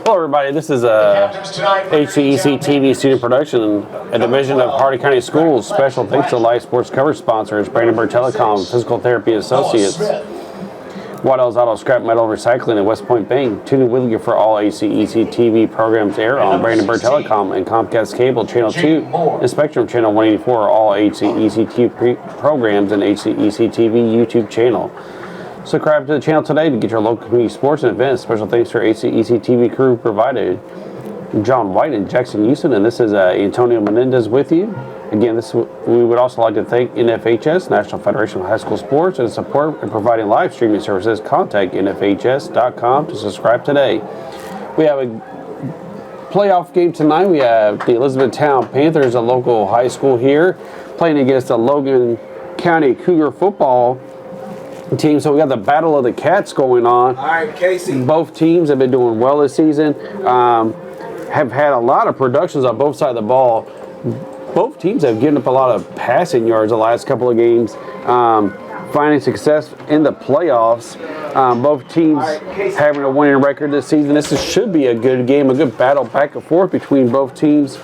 Hello everybody, this is a HCEC-TV student production, a division of Hardin County Schools. Special thanks to live sports coverage sponsors, Brandenburg Telecom, Physical Therapy Associates, Waddell's Auto Scrap Metal Recycling, and West Point Bank. Tune in with you for all HCEC-TV programs air on Brandenburg Telecom and Comcast Cable Channel 2 and Spectrum Channel 184, all HCEC-TV programs and HCEC-TV YouTube channel. Subscribe to the channel today to get your local community sports and events. Special thanks to our HCEC-TV crew provided, John White and Jackson Houston, and this is Antonio Menendez with you. Again, we would also like to thank NFHS, National Federation of High School Sports, and support in providing live streaming services. Contact nfhs.com to subscribe today. We have a playoff game tonight. We have the Elizabethtown Panthers, a local high school here, playing against the Logan County Cougar football team. So we got the Battle of the Cats going on. All right, Casey. Both teams have been doing well this season. Have had a lot of productions on both sides of the ball. Both teams have given up a lot of passing yards the last couple of games, finding success in the playoffs. Both teams having a winning record this season. This should be a good game, a good battle back and forth between both teams.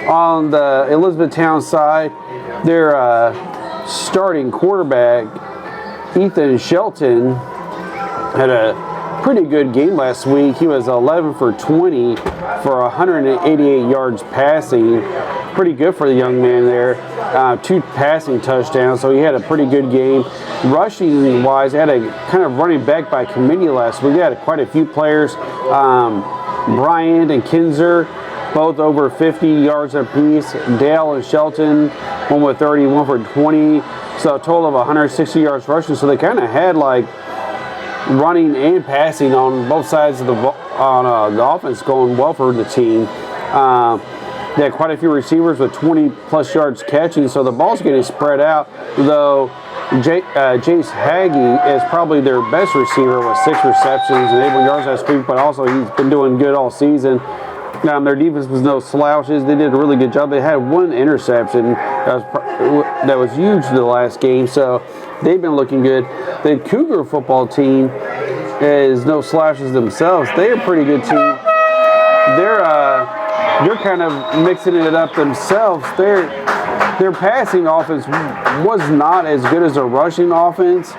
On the Elizabethtown side, their starting quarterback, Ethan Shelton, had a pretty good game last week. He was 11 for 20 for 188 yards passing. Pretty good for the young man there. 2 passing touchdowns, so he had a pretty good game. Rushing wise, had a kind of running back by committee last week. We had quite a few players. Bryant and Kinzer, both over 50 yards apiece. Dale and Shelton, one with 30, one for 20. So a total of 160 yards rushing. So they kind of had like running and passing on both sides of the offense going well for the team. They had quite a few receivers with 20-plus yards catching, so the ball's getting spread out, though Jace Hagee is probably their best receiver with 6 receptions and 8 yards last week, but also he's been doing good all season. Their defense was no slouches. They did a really good job. They had 1 interception that was huge the last game, so they've been looking good. The Cougar football team is no slouches themselves. They're a pretty good team. They're kind of mixing it up themselves. Their passing offense was not as good as their rushing offense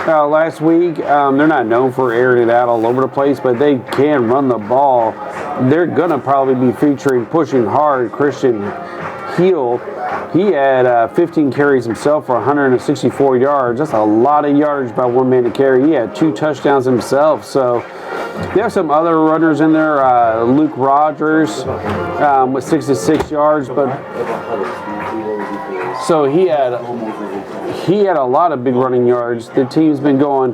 last week. They're not known for airing it out all over the place, but they can run the ball. They're going to probably be featuring Pushing Hard, Christian Heel. He had 15 carries himself for 164 yards. That's a lot of yards by one man to carry. He had 2 touchdowns himself. So they have some other runners in there. Luke Rogers with 66 yards, but so he had a lot of big running yards. The team's been doing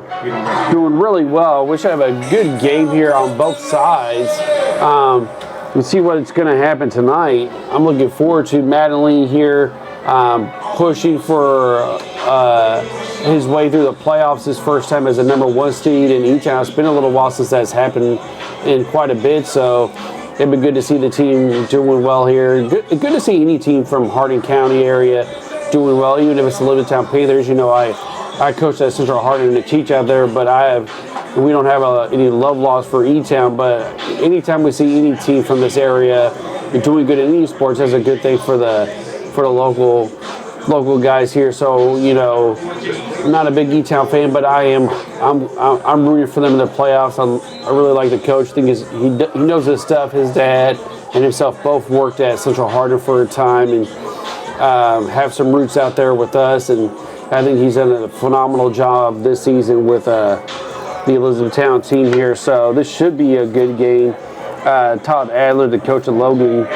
really well. We should have a good game here on both sides. We'll see what's going to happen tonight. I'm looking forward to Madeline here pushing for his way through the playoffs his first time as a number 1 seed in E-Town. It's been a little while since that's happened in quite a bit, so it'd be good to see the team doing well here. Good to see any team from Hardin County area doing well, even if it's the Elizabethtown Panthers. You know, I coach at Central Hardin and teach out there, but we don't have any love loss for E-Town, but anytime we see any team from this area doing good in any sports, that's a good thing for the local guys here. So, you know, I'm not a big E-Town fan, but I'm rooting for them in the playoffs. I really like the coach. I think he knows his stuff. His dad and himself both worked at Central Hardin for a time and have some roots out there with us, and I think he's done a phenomenal job this season with the Elizabethtown team here, so this should be a good game. Todd Adler, the coach of Logan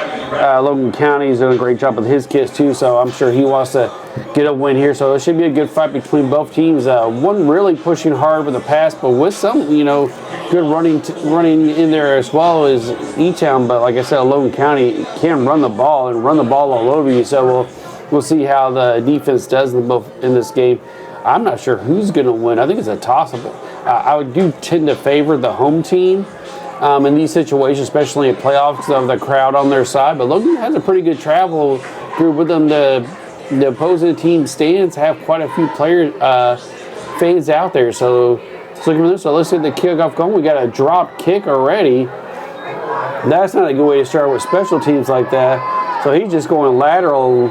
County, is doing a great job with his kids too, so I'm sure he wants to get a win here. So it should be a good fight between both teams. One really pushing hard with the pass, but with some, you know, good running in there as well as E-Town. But like I said, Logan County can run the ball all over you. So we'll see how the defense does in this game. I'm not sure who's going to win. I think it's a toss-up. I do tend to favor the home team in these situations, especially in playoffs, because of the crowd on their side. But Logan has a pretty good travel group with them. The opposing team stands have quite a few fans out there, so So let's get the kickoff going. We got a drop kick already. That's not a good way to start with special teams like that. So he's just going lateral,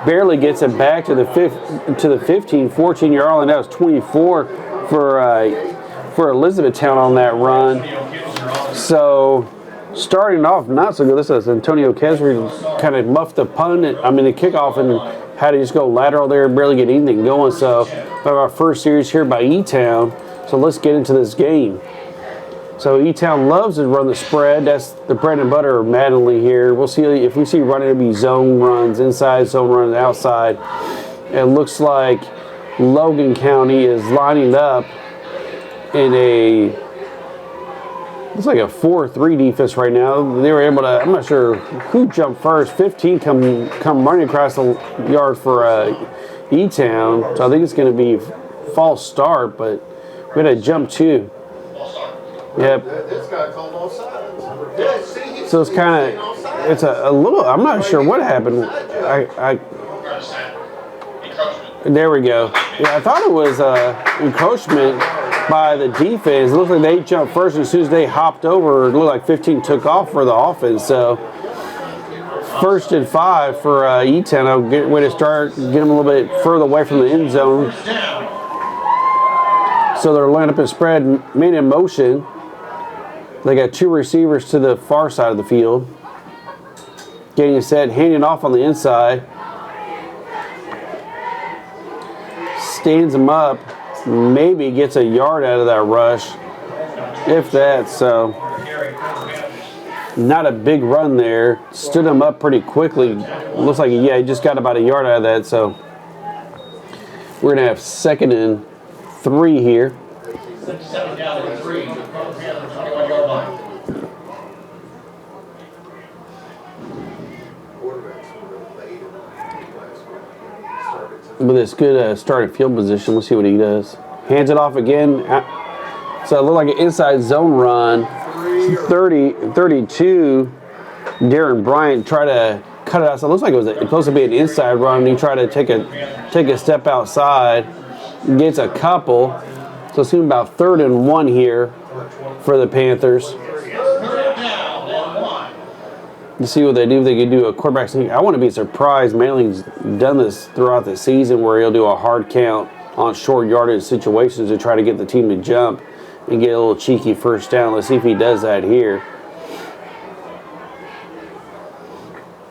barely gets it back to the 15, 14-yard line. That was 24 for Elizabethtown on that run. So starting off not so good. This is Antonio Kesri kind of muffed the punt. The kickoff, and had to just go lateral there, barely get anything going. So we have our first series here by E-Town. So let's get into this game. So E-Town loves to run the spread. That's the bread and butter of Mattingly here. We'll see if we see running, it'll be zone runs, inside zone runs, outside. It looks like Logan County is lining up in it's like a 4-3 defense right now. They were able to, I'm not sure who jumped first. 15 come running across the yard for E-Town. So I think it's going to be false start, but we had a jump too. Yep. So it's kind of, it's a little, I'm not sure what happened. There we go. Yeah, I thought it was encroachment by the defense. It looked like they jumped first, and as soon as they hopped over, it looked like 15 took off for the offense. So 1st and 5 for E-Town. I'll get way to start, get them a little bit further away from the end zone. So they're lining up and spread, man in motion. They got 2 receivers to the far side of the field. Getting set, handing off on the inside. Stands him up. Maybe gets a yard out of that rush, if that. So not a big run there. Stood him up pretty quickly. Looks like, yeah, he just got about a yard out of that. So we're going to have 2nd and 3 here. With this good starting field position, we'll see what he does. Hands it off again. So it looked like an inside zone run. 32. Darren Bryant tried to cut it out. So it looks like it was supposed to be an inside run. He tried to take a step outside. Gets a couple. So it's going to be about 3rd and 1 here for the Panthers. Let's see what they do. If they could do a quarterback sneak. I want to be surprised. Manning's done this throughout the season where he'll do a hard count on short yardage situations to try to get the team to jump and get a little cheeky first down. Let's see if he does that here.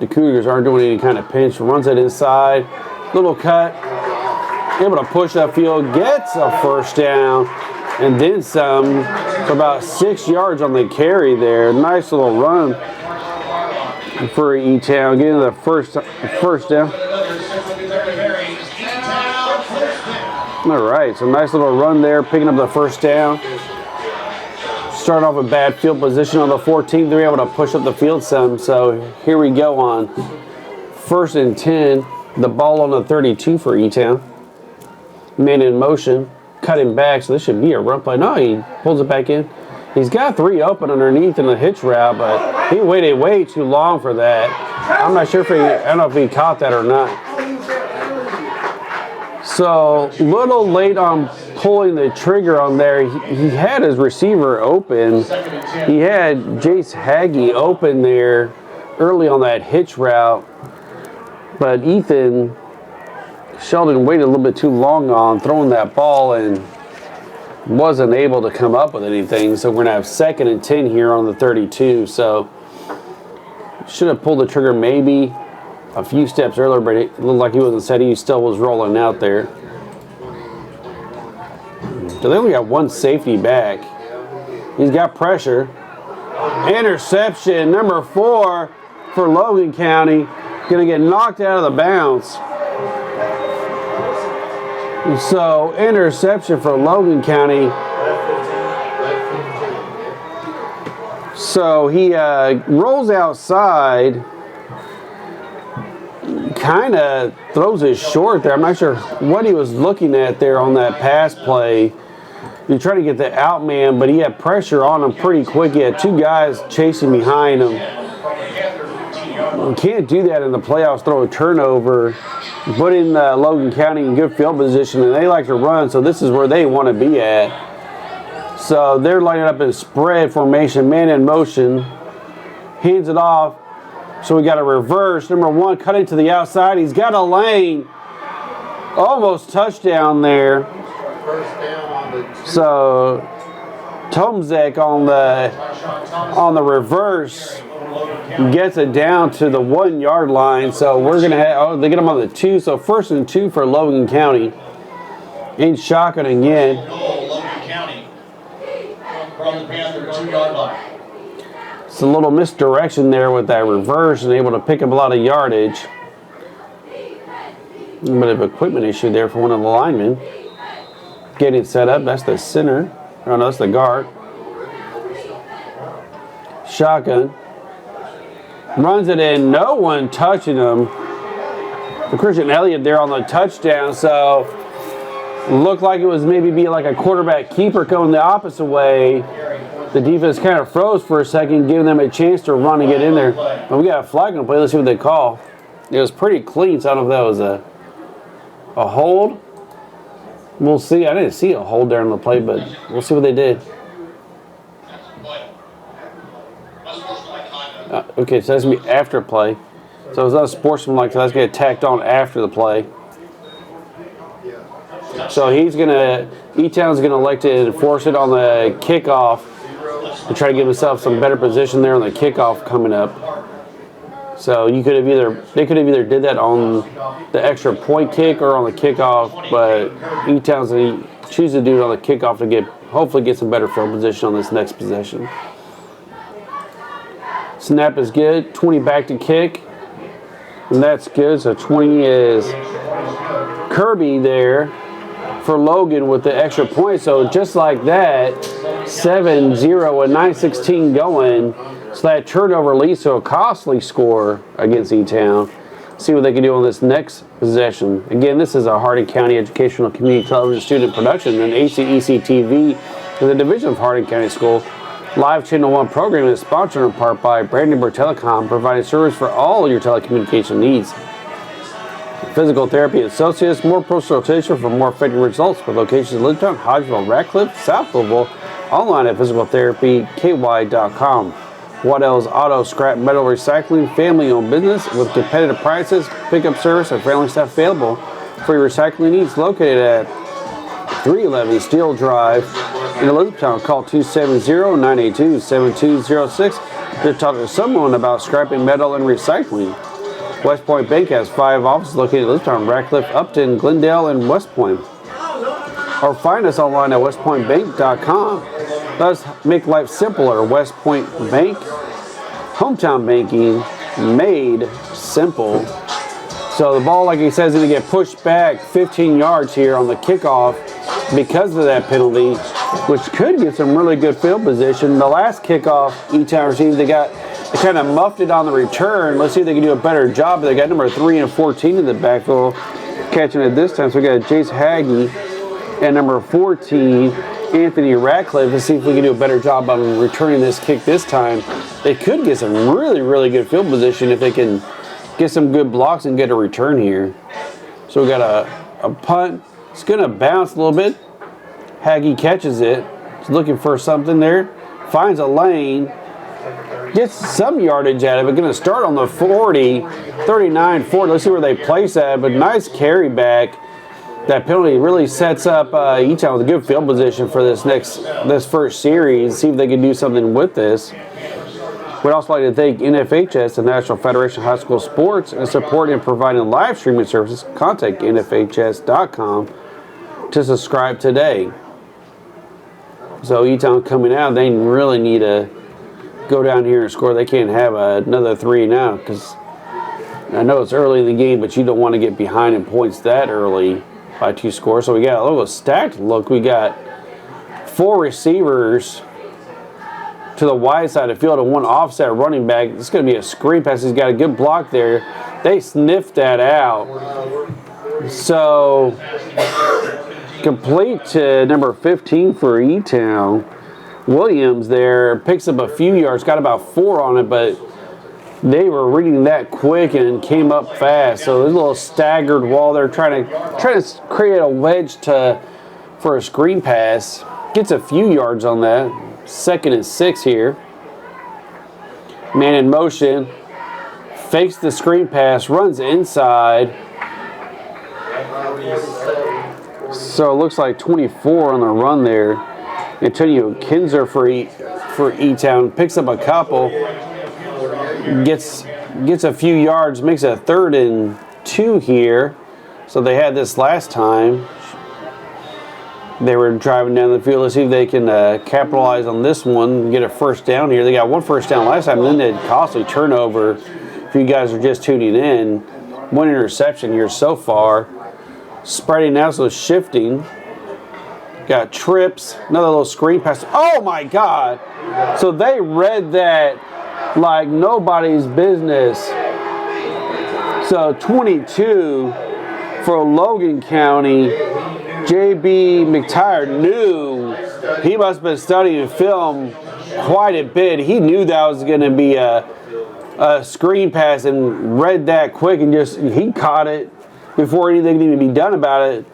The Cougars aren't doing any kind of pinch. Runs it inside. Little cut. Able to push upfield. Gets a first down. And then some. For about 6 yards on the carry there. Nice little run for E-Town, getting the first down. All right, so nice little run there, picking up the first down. Starting off with bad field position on the 14th. They're able to push up the field some. So here we go on 1st and 10. The ball on the 32 for E-Town. Man in motion, cutting back. So this should be a run play. No, he pulls it back in. He's got 3 open underneath in the hitch route, but he waited way too long for that. I'm not sure if I don't know if he caught that or not. So a little late on pulling the trigger on there. He had his receiver open. He had Jace Hagee open there early on that hitch route, but Ethan Sheldon waited a little bit too long on throwing that ball and wasn't able to come up with anything. So we're going to have 2nd and 10 here on the 32. So should have pulled the trigger maybe a few steps earlier, but it looked like he wasn't set. He still was rolling out there. So they only got 1 safety back. He's got pressure. Interception, number 4 for Logan County. Going to get knocked out of the bounce. So, interception for Logan County. So, he rolls outside, kind of throws it short there. I'm not sure what he was looking at there on that pass play. He tried to get the out man, but he had pressure on him pretty quick. He had 2 guys chasing behind him. You can't do that in the playoffs, throw a turnover. Putting Logan County in good field position, and they like to run, so this is where they want to be at. So they're lining up in spread formation, man in motion. Hands it off. So we got a reverse. Number 1 cutting to the outside. He's got a lane. Almost touchdown there. So Tomzek on the reverse gets it down to the 1 yard line. So we're gonna have they get them on the 2. So 1st and 2 for Logan County. In shotgun again. Logan County from the Panther 2 yard line. It's a little misdirection there with that reverse and able to pick up a lot of yardage. A bit of equipment issue there for one of the linemen. Getting set up. That's the center. Oh, no, that's the guard. Shotgun. Runs it in. No one touching him. Christian Elliott there on the touchdown. So looked like it was maybe be like a quarterback keeper going the opposite way. The defense kind of froze for a second, giving them a chance to run and get in there. But we got a flag on the play. Let's see what they call. It was pretty clean, so I don't know if that was a hold. We'll see. I didn't see a hold there on the play, but we'll see what they did. Okay, so that's going to be after play. So it's not a sportsmanlike, so that's going to get tacked on after the play. So he's going to, E-Town's going to elect to enforce it on the kickoff to try to give himself some better position there on the kickoff coming up. So they could have either did that on the extra point kick or on the kickoff, but E-Town's going to choose to do it on the kickoff to hopefully get some better field position on this next possession. Snap is good. 20 back to kick. And that's good. So 20 is Kirby there for Logan with the extra point. So just like that, 7-0 with 9:16 going. So that turnover leads to a costly score against E-Town. See what they can do on this next possession. Again, this is a Hardin County Educational Community Television Student Production, and HCEC-TV is a division of Hardin County School. Live Channel 1 programming is sponsored in part by Brandenburg Telecom, providing service for all your telecommunication needs. Physical Therapy Associates, more personal attention for more effective results with locations in Elizabethtown, Hodgeville, Ratcliffe, South Louisville, online at physicaltherapyky.com. Waddell's Auto Scrap Metal Recycling, family-owned business with competitive prices, pickup service, and friendly staff available for your recycling needs. Located at 311 Steel Drive in Elizabethtown. Call 270-982-7206 to talk to someone about scrapping metal and recycling. West Point Bank has 5 offices located in Elizabethtown, Ratcliffe, Upton, Glendale, and West Point. Or find us online at westpointbank.com. Let's make life simpler. West Point Bank, hometown banking made simple. So the ball, like he says, is going to get pushed back 15 yards here on the kickoff because of that penalty, which could get some really good field position. The last kickoff E-Town received, they kind of muffed it on the return. Let's see if they can do a better job. They got number 3 and 14 in the backfield catching it this time. So we got Jace Haggy and number 14, Anthony Ratcliffe. Let's see if we can do a better job on returning this kick this time. They could get some really, really good field position if they can get some good blocks and get a return here. So we got a punt. It's going to bounce a little bit. Haggy catches it. He's looking for something there. Finds a lane. Gets some yardage out of it. Going to start on the 40, 39, 40. Let's see where they place that. But nice carry back. That penalty really sets up E-Town with a good field position for this first series. See if they can do something with this. We'd also like to thank NFHS, the National Federation of High School Sports, and support in providing live streaming services. Contact nfhs.com to subscribe today. So E-Town coming out, they really need to go down here and score. They can't have another 3 now, because I know it's early in the game, but you don't want to get behind in points that early by 2 scores. So we got a little stacked look. We got 4 receivers to the wide side of the field and 1 offset running back. It's going to be a screen pass. He's got a good block there. They sniffed that out. So complete to number 15 for E-Town. Williams there picks up a few yards, got about 4 on it, but they were reading that quick and came up fast. So there's a little staggered wall there, trying to create a wedge for a screen pass. Gets a few yards on that. 2nd and 6 here. Man in motion. Fakes the screen pass. Runs inside. So it looks like 24 on the run there. Antonio Kinzer for E-Town. Picks up a couple. Gets a few yards. Makes a 3rd and 2 here. So they had this last time. They were driving down the field to see if they can capitalize on this one and get a 1st down here. They got 1 first down last time, and then they had costly turnover. If you guys are just tuning in, 1 interception here so far. Spreading out, so shifting. Got trips, another little screen pass. Oh my God! So they read that like nobody's business. So 22 for Logan County. J.B. McTire knew, he must have been studying film quite a bit. He knew that was going to be a screen pass and read that quick and he caught it before anything could even be done about it.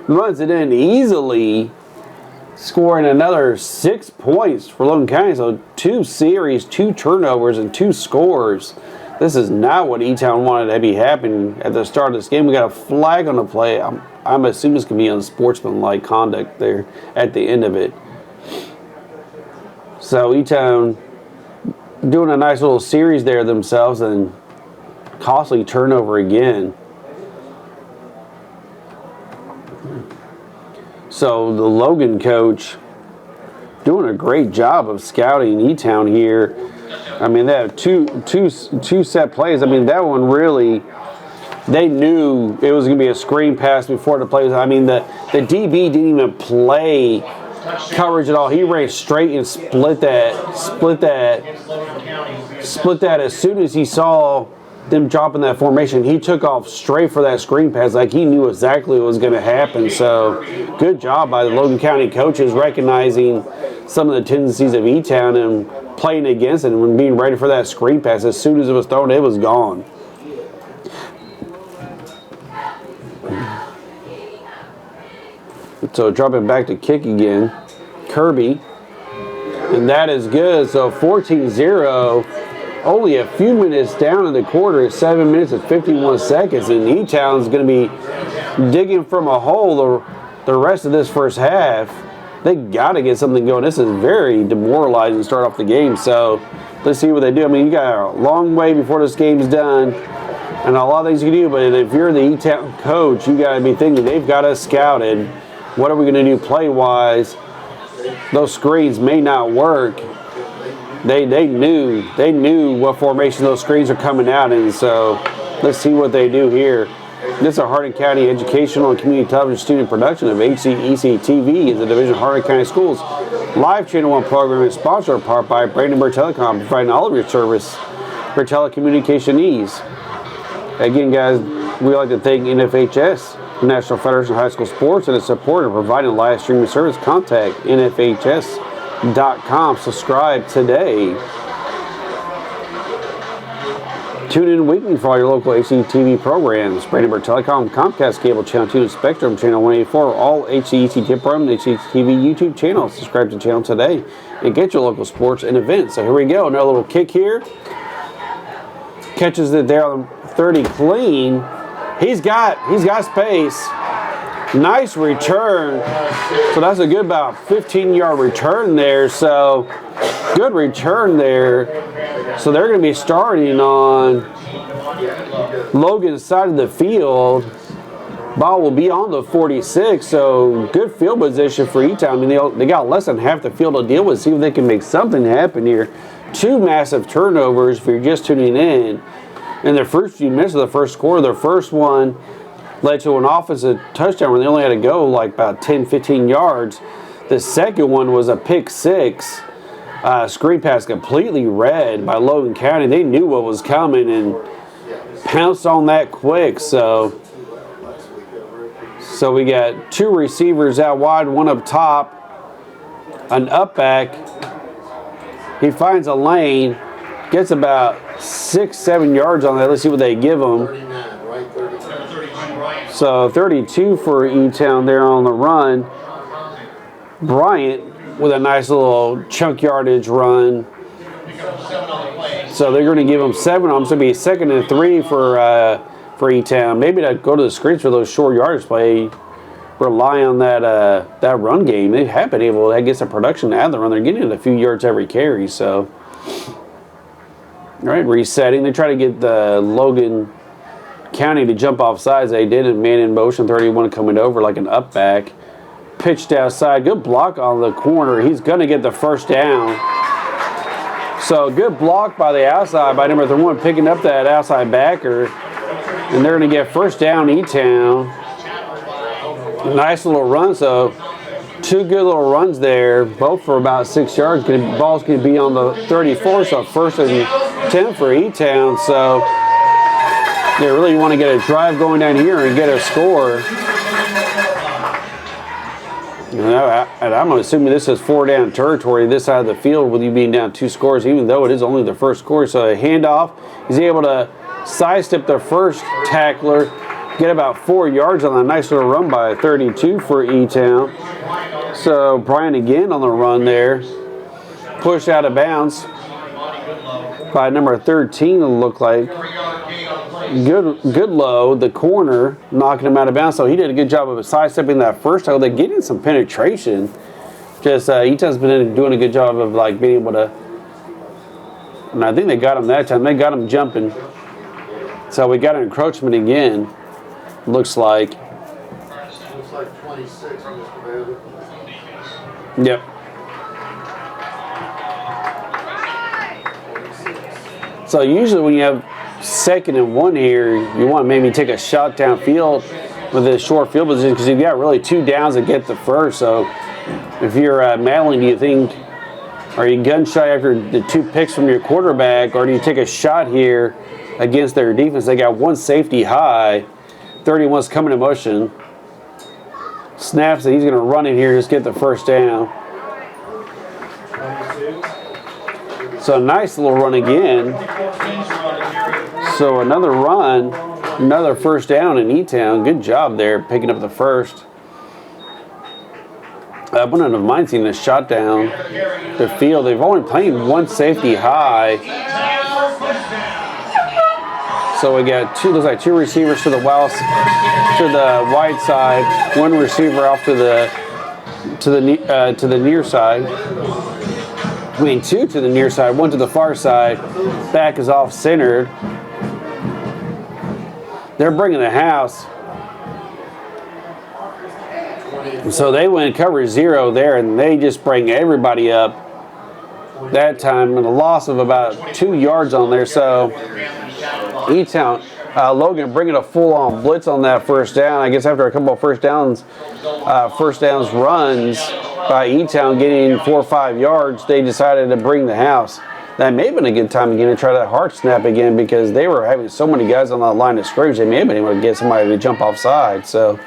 Runs it in easily, scoring another 6 points for Logan County. So 2 series, 2 turnovers, and 2 scores. This is not what E-Town wanted to be happening at the start of this game. We got a flag on the play. I'm assuming it's going to be unsportsmanlike conduct there at the end of it. So E-Town doing a nice little series there themselves and costly turnover again. So the Logan coach doing a great job of scouting E-Town here. I mean, they have two set plays. I mean, that one really, they knew it was going to be a screen pass before the play. I mean, the DB didn't even play coverage at all. He ran straight and split that as soon as he saw them dropping that formation. He took off straight for that screen pass like he knew exactly what was going to happen. So good job by the Logan County coaches recognizing some of the tendencies of E-Town and playing against it and being ready for that screen pass. As soon as it was thrown, it was gone. So dropping back to kick again. Kirby. And that is good. So 14-0. Only a few minutes down in the quarter at 7 minutes and 51 seconds. And E-Town's going to be digging from a hole the rest of this first half. They got to get something going. This is very demoralizing to start off the game. So let's see what they do. I mean, you got a long way before this game's done. And a lot of things you can do. But if you're the E-Town coach, you got to be thinking they've got us scouted. What are we going to do play-wise? Those screens may not work. They knew what formation those screens are coming out in. So let's see what they do here. This is a Hardin County Educational and Community Television Student production of HCEC-TV is the division of Hardin County Schools live Channel 1 program is sponsored in part by Brandenburg Telecom, providing all of your service for telecommunication needs. Again, guys, we like to thank NFHS, National Federation of High School Sports, and its support in providing live streaming service. Contact NFHS.com. Subscribe today. Tune in weekly for all your local HCEC-TV programs. Brandenburg Telecom, Comcast Cable Channel 2, and Spectrum Channel 184. All HCEC-TV programs, HCEC-TV YouTube channel. Subscribe to the channel today and get your local sports and events. So here we go. Another little kick here. Catches it there on 30 clean. He's got space. Nice return. So that's a good about 15-yard return there. So good return there. So they're going to be starting on Logan's side of the field. Ball will be on the 46. So good field position for E-Town. I mean, they got less than half the field to deal with. See if they can make something happen here. 2 massive turnovers if you're just tuning in. In their first few minutes of the first quarter, their first one led to an offensive touchdown where they only had to go like about 10, 15 yards. The second one was a pick 6. Screen pass completely read by Logan County. They knew what was coming and pounced on that quick. So we got 2 receivers out wide, 1 up top, an up back. He finds a lane, gets about 6-7 yards on that. Let's see what they give him. So 32 for E-Town there on the run. Bryant with a nice little chunk yardage run. So they're going to give them 7 on them. So it'll be 2nd and 3 for E-Town. Maybe to go to the screens for those short yardage play. Rely on that run game. They have been able to get some production out of the run. They're getting a few yards every carry. So, all right, resetting. They try to get the Logan County to jump off sides. They didn't. Man in motion, 31 coming over like an up back. Pitched outside. Good block on the corner. He's going to get the first down. So good block by the outside by number 1, picking up that outside backer. And they're going to get first down, E-Town. Nice little run. So 2 good little runs there, both for about 6 yards. Ball's going to be on the 34, so 1st and 10 for E-Town. So they really want to get a drive going down here and get a score. And I'm assuming this is 4-down territory this side of the field with you being down 2 scores, even though it is only the first score. So a handoff, he's able to sidestep the first tackler, get about 4 yards on a nice little run by 32 for E-Town. So Bryant again on the run there, pushed out of bounds by number 13, it looked like. Good low, the corner, knocking him out of bounds. So he did a good job of sidestepping that first tackle. They're getting some penetration. Just E-Town's been doing a good job of like being able to. And I think they got him that time. They got him jumping. So we got an encroachment again. Looks like. Looks like 26 on this commander. Yep. So usually when you have 2nd and 1 here, you want to maybe take a shot downfield with this short field position because you've got really 2 downs to get the first. So if you're Madeline, do you think, are you gun shy after the 2 picks from your quarterback, or do you take a shot here against their defense? They got 1 safety high. 31's coming in motion. Snaps it. He's going to run in here, just get the first down. So nice little run again. So another run, another first down in E-Town. Good job there, picking up the first. I wouldn't have mind seeing a shot down the field. They've only played 1 safety high. So we got 2, looks like 2 receivers to the wide side, 1 receiver off to the near side. I mean, 2 to the near side, 1 to the far side. Back is off centered. They're bringing the house. So they went cover 0 there, and they just bring everybody up that time, and a loss of about 2 yards on there. So E-Town, Logan bringing a full-on blitz on that first down. I guess after a couple of first downs runs by E-Town getting 4 or 5 yards, they decided to bring the house. That may have been a good time again to try that hard snap again because they were having so many guys on the line of scrimmage. They may have been able to get somebody to jump offside. So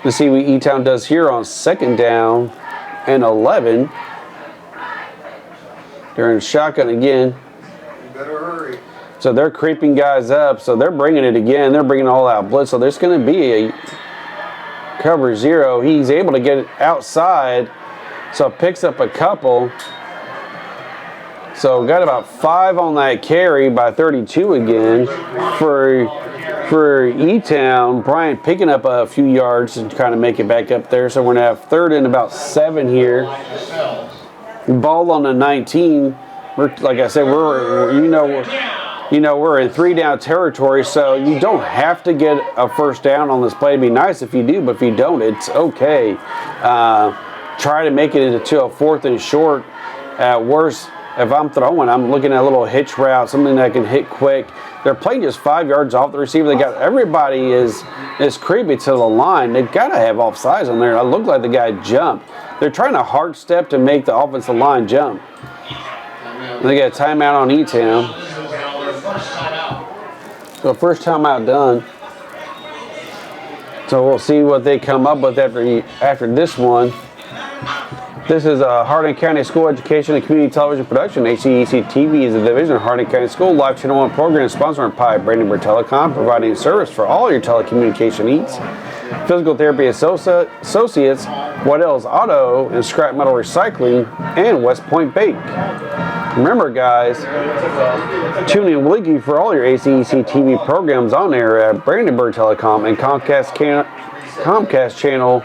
let's see what E-Town does here on 2nd down and 11. They're in shotgun again. You better hurry. So they're creeping guys up. So they're bringing it again. They're bringing all out blitz. So there's going to be a cover 0. He's able to get it outside. So picks up a couple. So got about 5 on that carry by 32 again for E-Town. Bryant picking up a few yards and kind of make it back up there. So we're going to have 3rd and about 7 here. Ball on the 19. Like I said, we're in 3-down territory, so you don't have to get a first down on this play. It'd be nice if you do, but if you don't, it's okay. Try to make it into a 4th and short. At worst, if I'm throwing, I'm looking at a little hitch route, something that can hit quick. They're playing just 5 yards off the receiver. They got everybody is creepy to the line. They've got to have offsides on there. It looked like the guy jumped. They're trying to hard step to make the offensive line jump. They got a timeout on E-Town. So first timeout done. So we'll see what they come up with after this one. This is a Hardin County School Education and Community Television production. HCEC-TV is a division of Hardin County School Live Channel 1 program sponsored by Brandenburg Telecom, providing service for all your telecommunication needs. Physical Therapy Associates, Waddell's Auto and Scrap Metal Recycling, and West Point Bank. Remember, guys, tune in weekly for all your HCEC-TV programs on air at Brandenburg Telecom and Comcast Channel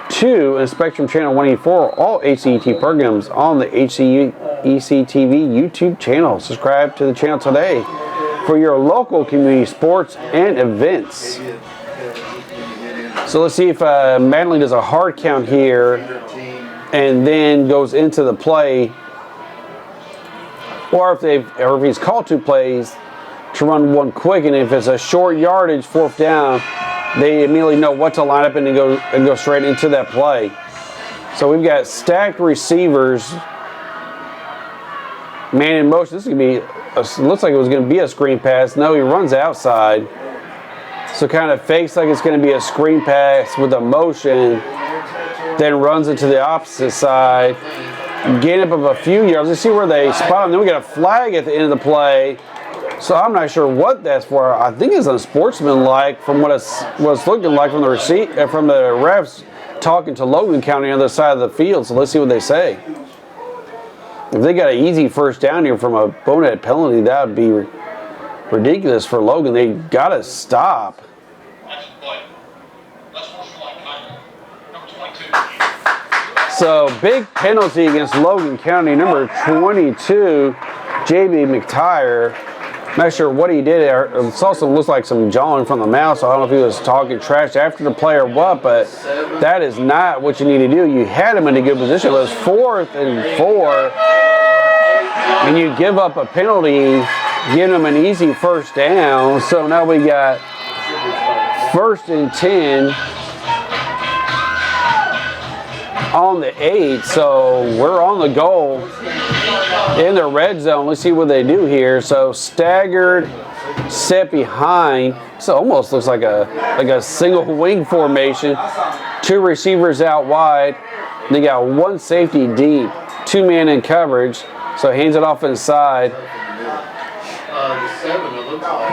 2 and Spectrum Channel 184. All HCET programs on the HCEC-TV YouTube channel. Subscribe to the channel today for your local community sports and events. So let's see if Manley does a hard count here and then goes into the play, or if he's called 2 plays to run one quick, and if it's a short yardage 4th down, they immediately know what to line up and go straight into that play. So we've got stacked receivers, man in motion. This is gonna be looks like it was gonna be a screen pass. No, he runs outside. So kind of fakes like it's going to be a screen pass with a motion, then runs it to the opposite side, gain up of a few yards. Let's see where they spot him. Then we got a flag at the end of the play. So I'm not sure what that's for. I think it's unsportsmanlike from what it's looking like from the refs talking to Logan County on the other side of the field. So let's see what they say. If they got an easy 1st down here from a bonehead penalty, that would be ridiculous for Logan. They got to stop. So big penalty against Logan County. Number 22, J.B. McTire. Not sure what he did there. It also looks like some jawing from the mouth, so I don't know if he was talking trash after the play or what, but that is not what you need to do. You had him in a good position. It was 4th and 4, and you give up a penalty, giving him an easy 1st down. So now we got 1st and 10 on the 8. So we're on the goal in the red zone. Let's see what they do here. So staggered, set behind. So almost looks like a single wing formation. 2 receivers out wide. They got 1 safety deep, 2 man in coverage. So hands it off inside.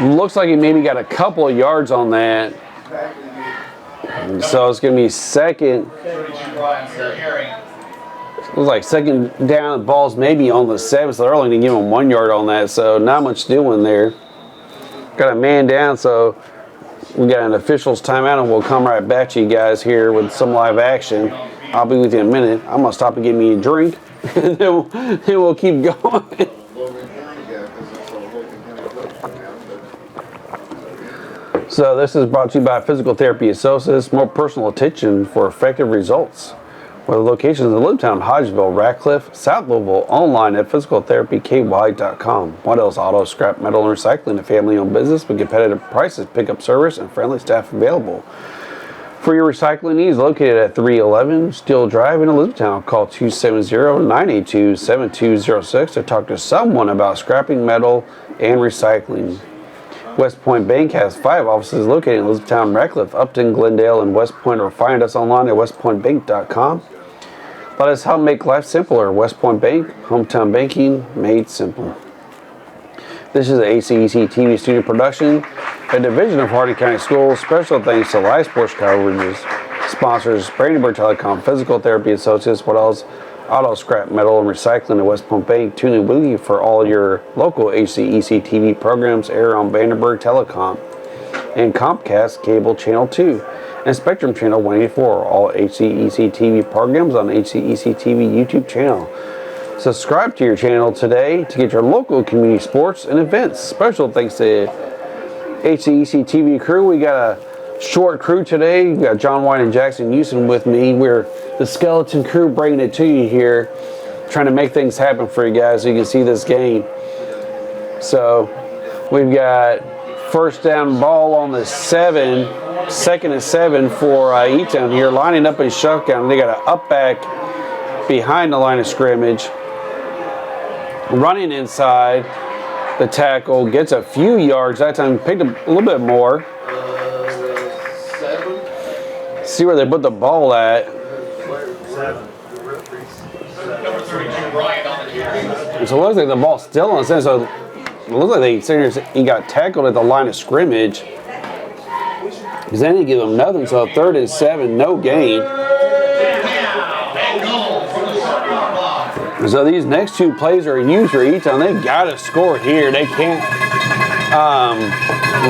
Looks like he maybe got a couple of yards on that. So it's going to be second. It was like 2nd down. The ball's maybe on the 7, so they're only going to give him 1 yard on that. So not much doing there. Got a man down, so we got an official's timeout, and we'll come right back to you guys here with some live action. I'll be with you in a minute. I'm going to stop and get me a drink, and then we'll keep going. So this is brought to you by Physical Therapy Associates. More personal attention for effective results. With locations in Elizabethtown, Hodgeville, Ratcliffe, South Louisville, online at physicaltherapyky.com. Waddell's Auto, Scrap Metal, and Recycling, a family-owned business with competitive prices, pickup service, and friendly staff available. For your recycling needs, located at 311 Steel Drive in Elizabethtown, call 270-982-7206 to talk to someone about scrapping metal and recycling. West Point Bank has 5 offices located in Elizabethtown, Ratcliffe, Upton, Glendale, and West Point, or find us online at westpointbank.com. Let us help make life simpler. West Point Bank, hometown banking made simple. This is a HCEC-TV student production, a division of Hardin County Schools. Special thanks to live sports coverages, sponsors, Brandenburg Telecom, Physical Therapy Associates, Waddell's Auto, Scrap Metal, and Recycling at West Point Bank. Tune in weekly for all your local HCEC-TV programs air on Brandenburg Telecom and Comcast Cable Channel 2 and Spectrum Channel 184. All HCEC-TV programs on HCEC-TV YouTube channel. Subscribe to your channel today to get your local community sports and events. Special thanks to HCEC-TV crew. We got a short crew today. We got John White and Jackson Houston with me. We're the skeleton crew bringing it to you here, trying to make things happen for you guys so you can see this game. So we've got 1st down ball on the 7, 2nd and 7 for E-Town here, lining up in shotgun. They got an up back behind the line of scrimmage, running inside the tackle, gets a few yards. That time picked up a little bit more. See where they put the ball at. So it looks like the ball's still on the center. So it looks like he got tackled at the line of scrimmage. Because they didn't give them nothing, so 3rd and 7, no gain. So these next 2 plays are huge for E-Town. They've got to score here. They can't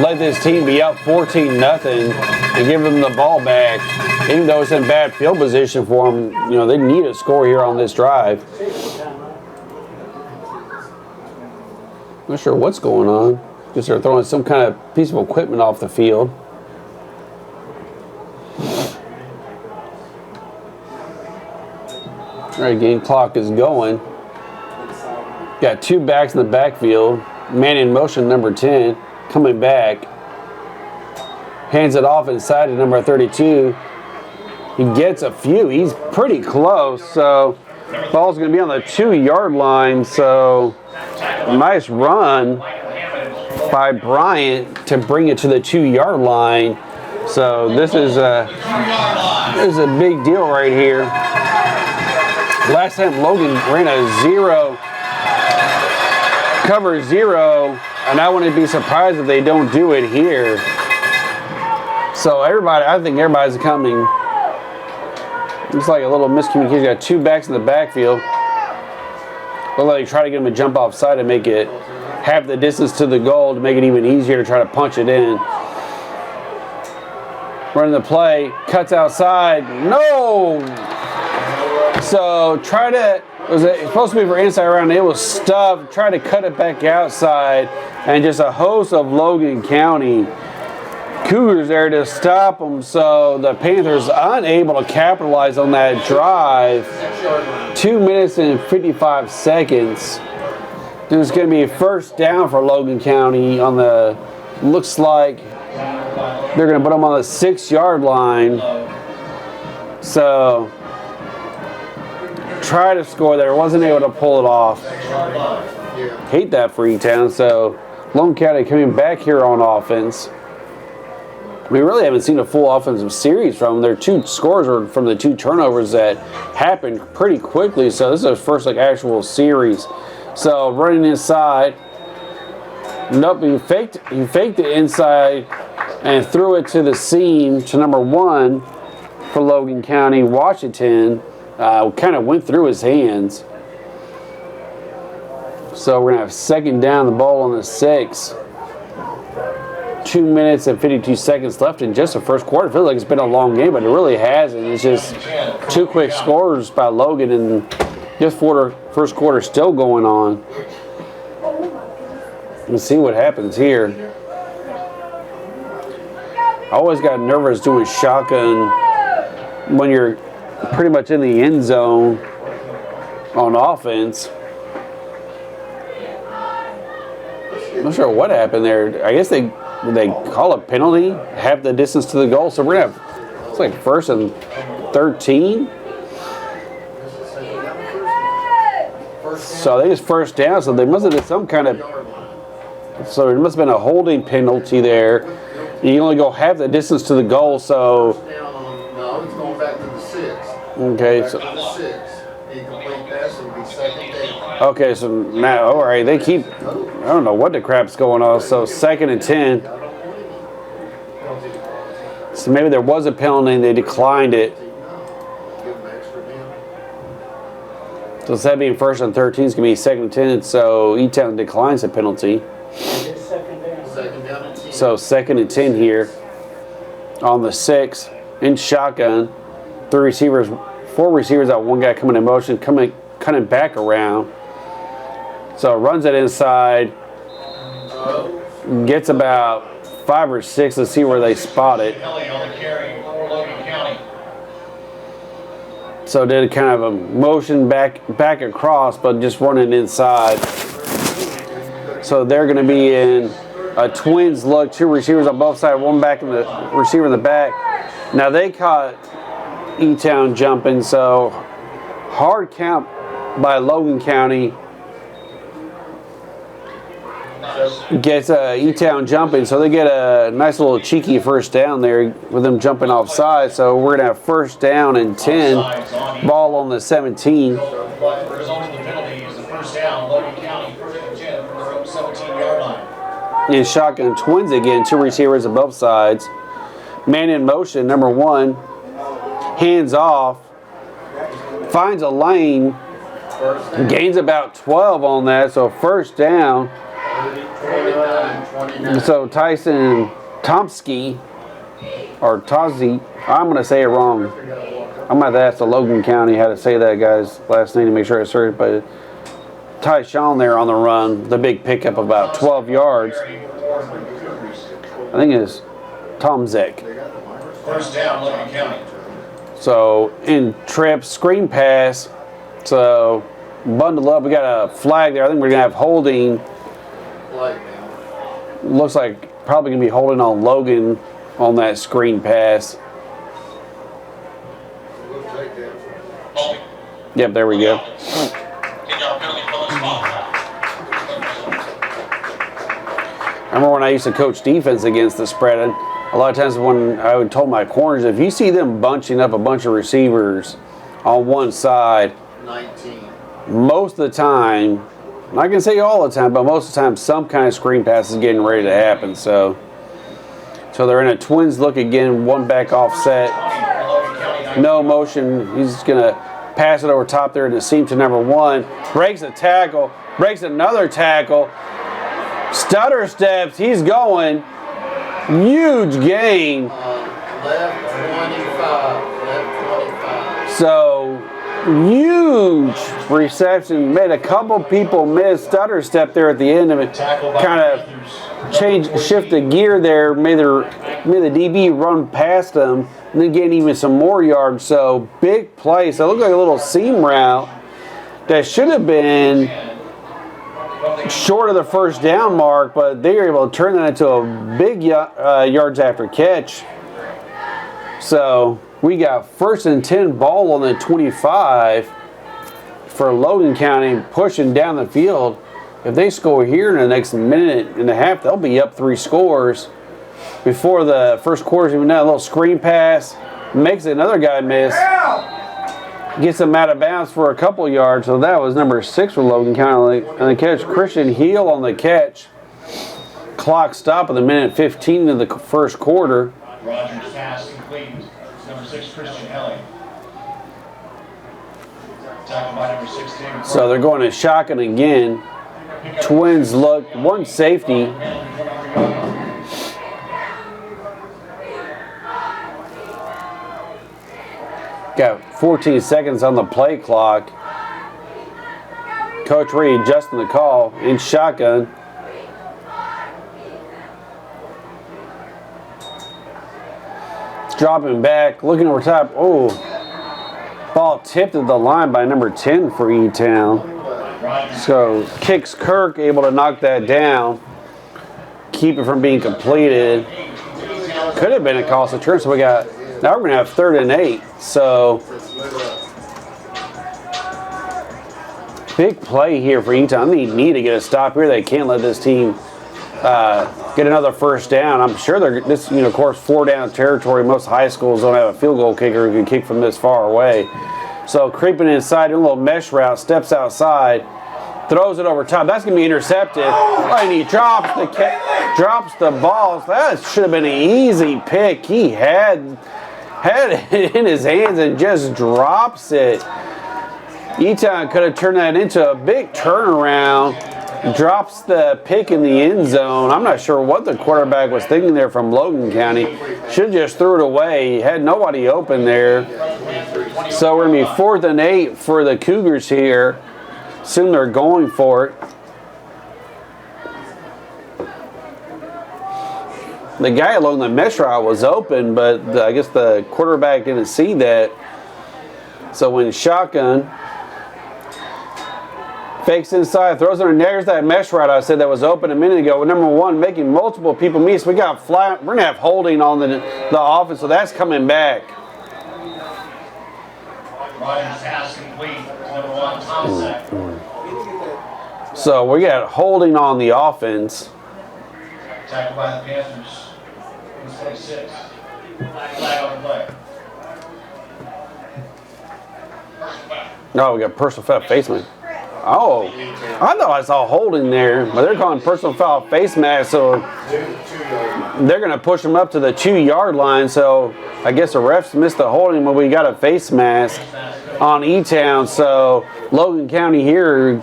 let this team be up 14-0 and give them the ball back. Even though it's in bad field position for them, you know, they need a score here on this drive. Not sure what's going on. Just they're throwing some kind of piece of equipment off the field. All right, game clock is going. Got 2 backs in the backfield. Man in motion, number 10, coming back. Hands it off inside to number 32. He gets a few. He's pretty close. So ball's going to be on the 2-yard line. So nice run by Bryant to bring it to the 2-yard line. So this is a big deal right here. Last time Logan ran a cover 0, and I wouldn't be surprised if they don't do it here. So I think everybody's coming. Looks like a little miscommunication. Got 2 backs in the backfield. Look like they try to get him to jump offside and make it half the distance to the goal to make it even easier to try to punch it in. Running the play, cuts outside. No! So it was supposed to be for inside round. It was stuffed. Tried to cut it back outside, and just a host of Logan County Cougars there to stop them. So the Panthers unable to capitalize on that drive. 2 minutes and 55 seconds. There's going to be a 1st down for Logan County on the. Looks like they're going to put them on the 6-yard line. So. Try to score there, wasn't able to pull it off. Hate that for E-Town. So Logan County coming back here on offense. We really haven't seen a full offensive series from them. Their 2 scores are from the 2 turnovers that happened pretty quickly. So this is their first actual series. So running inside. Nope, he faked it inside and threw it to the seam to number 1 for Logan County, Washington. Kind of went through his hands. So we're going to have 2nd down, the ball on the 6. 2 minutes and 52 seconds left in just the first quarter. I feel like it's been a long game, but it really hasn't. It's just 2 quick scores by Logan, and just first quarter still going on. Let's see what happens here. I always got nervous doing shotgun when you're pretty much in the end zone on offense. I'm not sure what happened there. I guess they call a penalty, half the distance to the goal. So we're going to have, it's like 1st and 13. So I think it's 1st down. So they must have did some kind of, so it must have been a holding penalty there. You can only go half the distance to the goal. So No, it's going back to the 6. okay, Back so to the 6. Incomplete pass will be 2nd down. okay, so now all right, they keep. I don't know what the crap's going on. So 2nd and 10. So maybe there was a penalty and they declined it. Give them extra down. So instead of being 1st and 13, it's going to be 2nd and 10. So E-Town declines the penalty. Second down and 10. So 2nd and 10 here on the 6 in shotgun. 4 receivers out, 1 guy coming in motion, cutting back around. So runs it inside, gets about 5 or 6. Let's see where they spot it. So did kind of a motion back across, but just running inside. So they're going to be in a twins look, 2 receivers on both sides, 1 back in the receiver in the back. Now they caught E-Town jumping, so hard count by Logan County. Gets E-Town jumping, so they get a nice little cheeky 1st down there with them jumping offside. So we're gonna have 1st down and 10, ball on the 17. In shotgun twins again, 2 receivers on both sides. Man in motion, number 1. Hands off. Finds a lane. Gains about 12 on that, so first down. 29. So Tyson Tomsky, or Tazi, I'm going to say it wrong. I'm going to ask the Logan County how to say that guy's last name to make sure I say it, but Tyshawn there on the run, the big pickup about 12 yards. I think it's Tomzek. First down, Logan County. So in trip, screen pass. So bundle up. We got a flag there. I think we're going to have holding. Flag now. Looks like probably going to be holding on Logan on that screen pass. We'll take that. Holding. Yep, there we go. 10-yard penalty for the spot. I remember when I used to coach defense against the spread, and a lot of times when I would tell my corners, if you see them bunching up a bunch of receivers on one side, 19. most of the time, I'm not going to say all the time, but most of the time, some kind of screen pass is getting ready to happen. So they're in a twins look again, one back offset. No motion. He's going to pass it over top there to seam to number 1. Breaks a tackle. Breaks another tackle. Stutter steps. He's going. Huge gain. Left 25. Left 25. So huge reception. Made a couple people miss. Stutter step there at the end of it. Kind of shift the gear there. Made the DB run past him and then gain even some more yards. So big play. So it looked like a little seam route that should have been short of the first down mark, but they were able to turn that into a big yards after catch. So we got 1st and 10 ball on the 25 for Logan County, pushing down the field. If they score here in the next minute and a half, they'll be up 3 scores before the first quarter's even done. A little screen pass, makes another guy miss, gets him out of bounds for a couple yards. So that was number 6 for Logan County on the catch. Christian Heel on the catch. Clock stop at the minute 15 of the first quarter. Rogers pass complete. Number 6, Christian Helling. Tackled by number 16. So they're going to shotgun again. Twins look, one safety. Got 14 seconds on the play clock. Coach Reed adjusting the call in shotgun. Dropping back, looking over top. Oh, ball tipped at the line by number 10 for E-Town. So kicks Kirk, able to knock that down, keep it from being completed. Could have been a call of turn. So we got, now we're going to have 3rd and 8. So big play here for E-Town. They need to get a stop here. They can't let this team get another first down. I'm sure they're this, of course, 4-down territory. Most high schools don't have a field goal kicker who can kick from this far away. So creeping inside, doing a little mesh route, steps outside, throws it over top. That's going to be intercepted. And he drops the ball. That should have been an easy pick. He had it in his hands and just drops it. E-Town could have turned that into a big turnaround. Drops the pick in the end zone. I'm not sure what the quarterback was thinking there from Logan County. Should have just threw it away. He had nobody open there. So we're going to be 4th and 8 for the Cougars here. Assume they're going for it. The guy along the mesh route was open, but I guess the quarterback didn't see that. So when shotgun, fakes inside, throws it, and there's that mesh route I said that was open a minute ago. Number 1, making multiple people miss. We got flat. We're gonna have holding on the offense, so that's coming back. Rogers pass complete. Number 1, Tomzek. So we got holding on the offense. Tackled by the Panthers. 26. Flag on the play. No, we got personal foul face mask. Oh, I thought I saw holding there, but they're calling personal foul face mask. So they're going to push them up to the 2-yard line. So I guess the refs missed the holding, but we got a face mask on E-Town. So Logan County here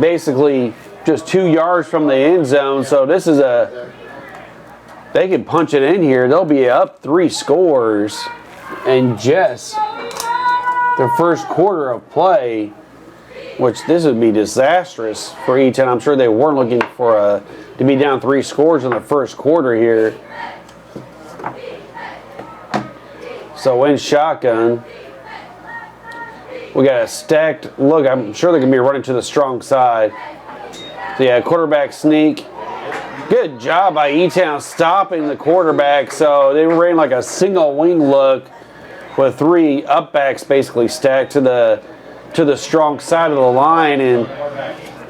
basically just 2 yards from the end zone. So this is they can punch it in here. They'll be up 3 scores in just the first quarter of play, which this would be disastrous for E-Town. I'm sure they weren't looking for to be down 3 scores in the first quarter here. So in shotgun, we got a stacked look. I'm sure they're going to be running to the strong side. So yeah, quarterback sneak. Good job by E-Town stopping the quarterback. So they ran like a single wing look with 3 up backs basically stacked to the strong side of the line, and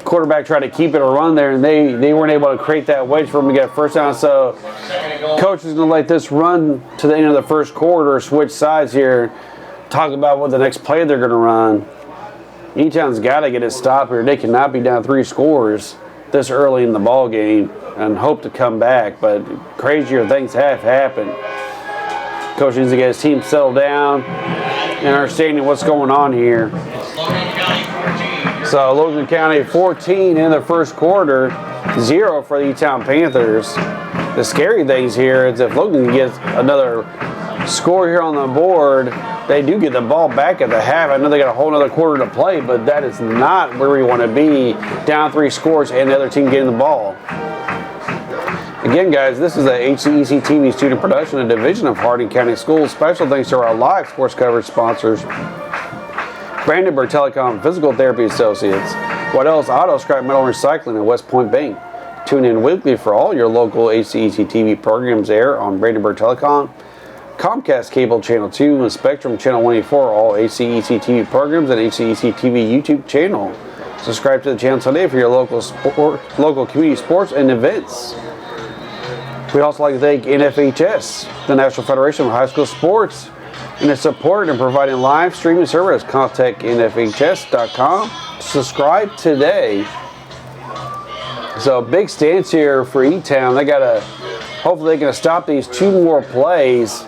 quarterback tried to keep it a run there, and they weren't able to create that wedge for him to get a first down. So coach is going to let this run to the end of the first quarter, switch sides here, talk about what the next play they're going to run. E-Town's got to get a stop here. They cannot be down 3 scores this early in the ball game and hope to come back, but crazier things have happened. Coach needs to get his team settled down and understanding what's going on here. So Logan County 14 in the first quarter, 0 for the E-Town Panthers. The scary things here is if Logan gets another score here on the board, they do get the ball back at the half. I know they got a whole other quarter to play, but that is not where we want to be. Down 3 scores and the other team getting the ball. Again, guys, this is a HCEC-TV student production, a division of Hardin County Schools. Special thanks to our live sports coverage sponsors, Brandenburg Telecom Physical Therapy Associates, What Else Auto Scrap Metal Recycling, and West Point Bank. Tune in weekly for all your local HCEC-TV programs air on Brandenburg Telecom, Comcast Cable Channel 2, and Spectrum Channel 184, all HCEC-TV programs, and HCEC-TV YouTube channel. Subscribe to the channel today for your local community sports and events. We'd also like to thank NFHS, the National Federation of High School Sports, and its support in providing live streaming service. Contact nfhs.com. Subscribe today. So big stance here for E-Town. They gotta, hopefully they can stop these 2 more plays.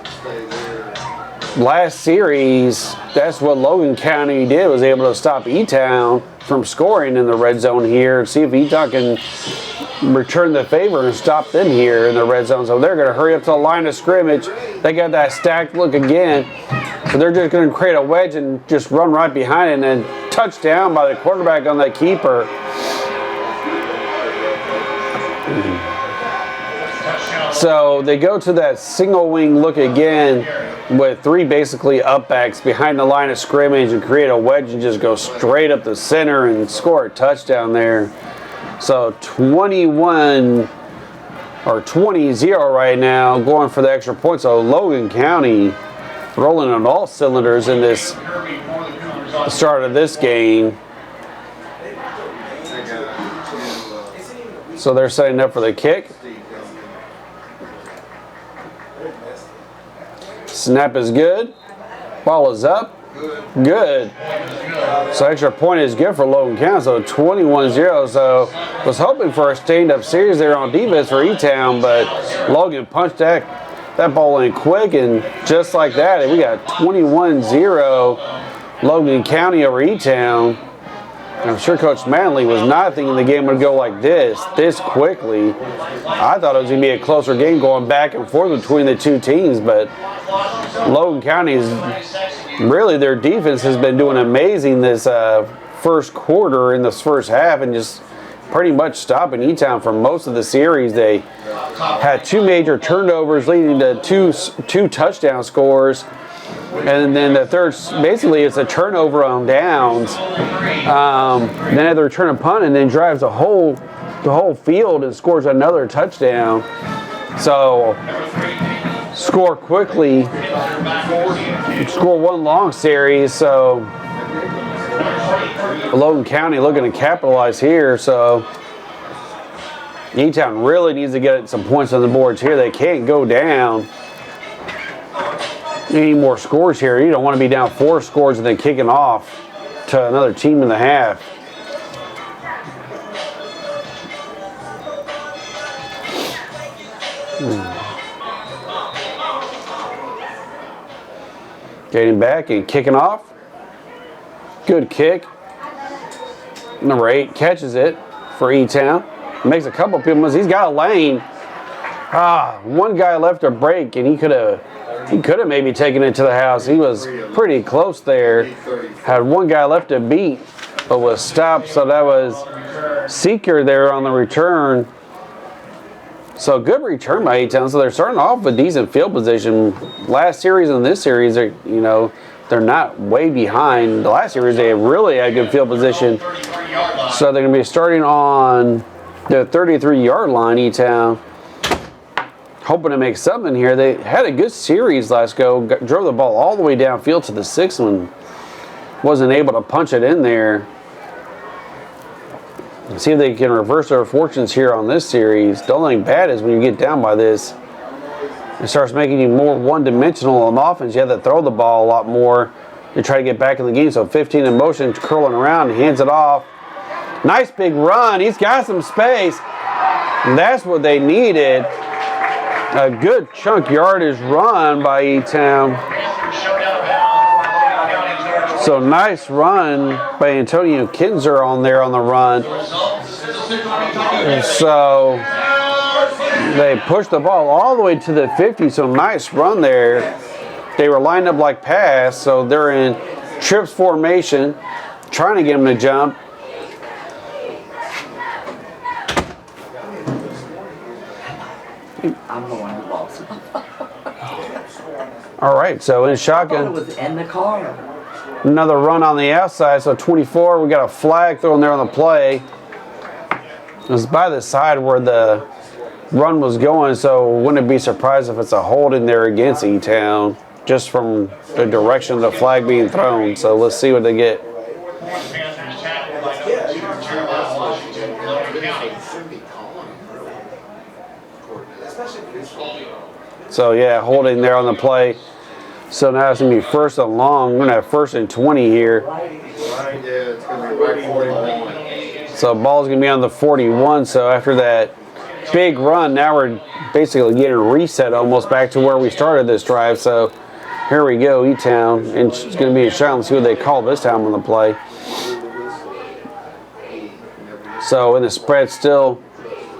Last series, that's what Logan County did, was able to stop E-Town from scoring in the red zone here. See if E-Town can return the favor and stop them here in the red zone. So they're going to hurry up to the line of scrimmage. They got that stacked look again. So they're just going to create a wedge and just run right behind it, and then touchdown by the quarterback on that keeper. So they go to that single wing look again with 3 basically up backs behind the line of scrimmage and create a wedge and just go straight up the center and score a touchdown there. So 21 or 20-0 right now, going for the extra point. So Logan County rolling on all cylinders in this start of this game. So they're setting up for the kick. Snap is good. Ball is up. Good. So extra point is good for Logan County. So 21-0. So was hoping for a stand-up series there on defense for E-Town, but Logan punched that ball in quick, and just like that, and we got 21-0 Logan County over E-Town. I'm sure Coach Manley was not thinking the game would go like this quickly. I thought it was going to be a closer game going back and forth between the 2 teams, but Logan County's really, their defense has been doing amazing this first quarter in this first half, and just pretty much stopping E-Town for most of the series. They had 2 major turnovers leading to two touchdown scores. And then the third, basically, it's a turnover on downs. Then they return a punt and then drives the whole field and scores another touchdown. So score quickly, score 1 long series. So Logan County looking to capitalize here. So E-Town really needs to get some points on the boards here. They can't go down any more scores here. You don't want to be down 4 scores and then kicking off to another team in the half. Getting back and kicking off. Good kick. Number 8 catches it for E-Town. Makes a couple people miss. He's got a lane. One guy left a break, and he could have maybe taken it to the house. He was pretty close there. Had one guy left to beat, but was stopped. So that was Seeker there on the return. So good return by E-Town. So they're starting off with decent field position. Last series and this series, they're not way behind. The last series they really had good field position. So they're going to be starting on the 33-yard line, E-Town. Hoping to make something here. They had a good series last go. Drove the ball all the way downfield to the 6th one. Wasn't able to punch it in there. Let's see if they can reverse their fortunes here on this series. The only thing bad is when you get down by this, it starts making you more one-dimensional on offense. You have to throw the ball a lot more to try to get back in the game. So 15 in motion, curling around, hands it off. Nice big run. He's got some space. And that's what they needed. A good chunk yardage run by E-Town. So nice run by Antonio Kinzer on there on the run. So they pushed the ball all the way to the 50. So nice run there. They were lined up like pass. So they're in trips formation, trying to get him to jump. I'm the one who lost it. All right, so in I shotgun. thought it was in the car. Another run on the outside, so 24. We got a flag thrown there on the play. It was by the side where the run was going, so wouldn't be surprised if it's a hold in there against E-Town, just from the direction of the flag being thrown. So let's see what they get. So yeah, holding there on the play. So now it's going to be 1st and long. We're going to have 1st and 20 here. So ball's going to be on the 41. So after that big run, now we're basically getting reset almost back to where we started this drive. So here we go, E-Town. And it's going to be a shot. Let's see what they call this time on the play. So in the spread, still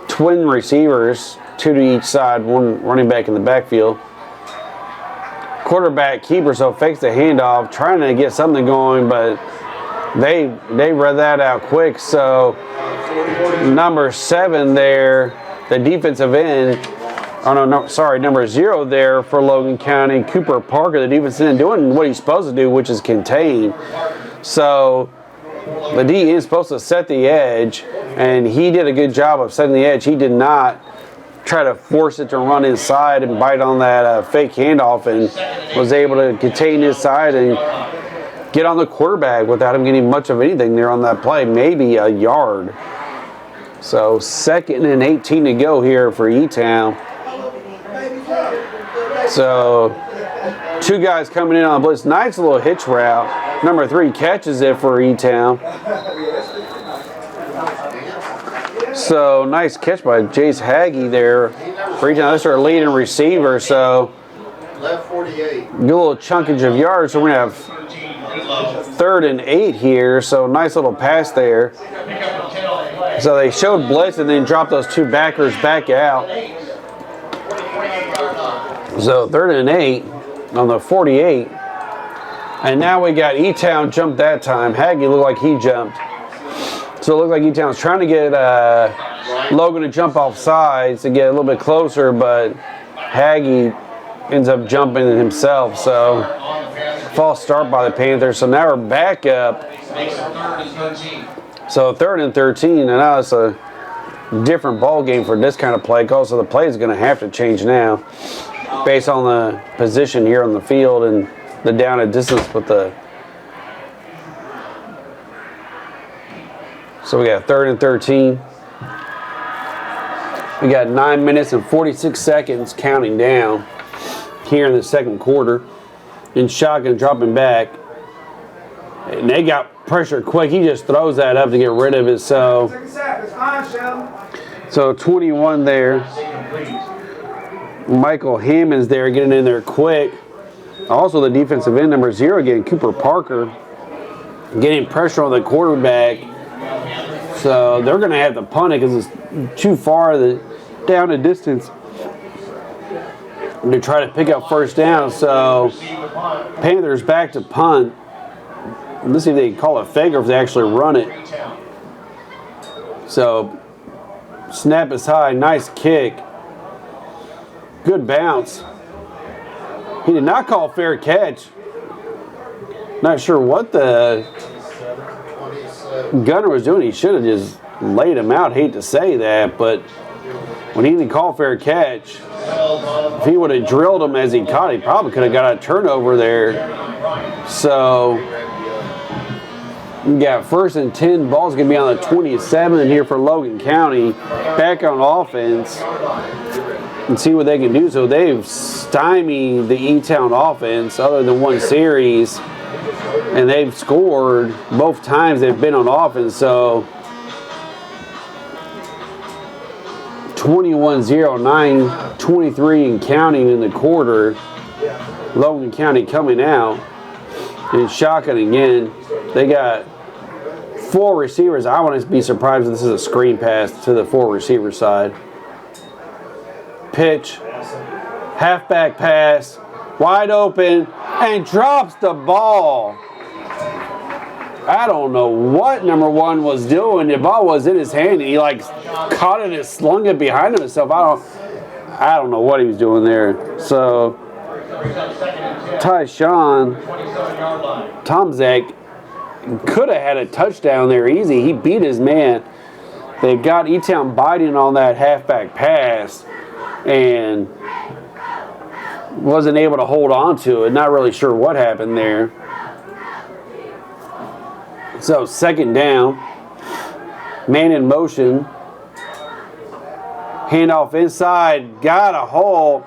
twin receivers, 2 to each side, one running back in the backfield. Quarterback keeper, so fakes the handoff, trying to get something going, but they read that out quick. So number 7 there, the defensive end. Number 0 there for Logan County. Cooper Parker, the defensive end, doing what he's supposed to do, which is contain. So the D is supposed to set the edge, and he did a good job of setting the edge. He did not try to force it to run inside and bite on that fake handoff, and was able to contain his side and get on the quarterback without him getting much of anything there on that play, maybe a yard. So 2nd and 18 to go here for E-Town. So 2 guys coming in on the blitz. Nice little hitch route. Number 3 catches it for E-Town. So nice catch by Jace Haggy there for E-Town. That's our leading receiver. So Left 48. good little chunkage of yards. So we're going to have 3rd and 8 here. So nice little pass there. So they showed blitz and then dropped those 2 backers back out. So 3rd and 8 on the 48. And now we got E-Town jumped that time. Haggy looked like he jumped. So it looked like E-Town's trying to get Logan to jump off sides to get a little bit closer, but Haggy ends up jumping himself. So false start by the Panthers. So now we're back up. So 3rd and 13, and now it's a different ball game for this kind of play call. So the play is going to have to change now based on the position here on the field and the down and distance with the. So we got 3rd and 13. We got 9 minutes and 46 seconds counting down here in the 2nd quarter. And shotgun dropping back. And they got pressure quick. He just throws that up to get rid of it. So 21 there. Michael Hammond's there getting in there quick. Also the defensive end, number 0 again, Cooper Parker, getting pressure on the quarterback. So they're going to have to punt it because it's too far down the distance to try to pick up first down. So Panthers back to punt. Let's see if they can call it fake or if they actually run it. So snap is high, nice kick. Good bounce. He did not call fair catch. Not sure what the gunner was doing. He should have just laid him out. Hate to say that, but when he didn't call fair catch, if he would have drilled him as he caught, he probably could have got a turnover there. So you got 1st and 10. Ball's going to be on the 27 here for Logan County. Back on offense and see what they can do. So they've stymied the E-Town offense other than one series. And they've scored both times they've been on offense. So 21-0, 9-23 and counting in the quarter. Logan County coming out. And shotgun again. They got 4 receivers. I wouldn't be surprised if this is a screen pass to the 4 receiver side. Pitch. Halfback pass. Wide open. And drops the ball. I don't know what number 1 was doing. The ball was in his hand. He like caught it and slung it behind himself. I don't know what he was doing there. So Tyshawn Tomzak could have had a touchdown there easy. He beat his man. They got E-Town biting on that halfback pass and wasn't able to hold on to it. Not really sure what happened there. So 2nd down, man in motion, handoff inside, got a hole.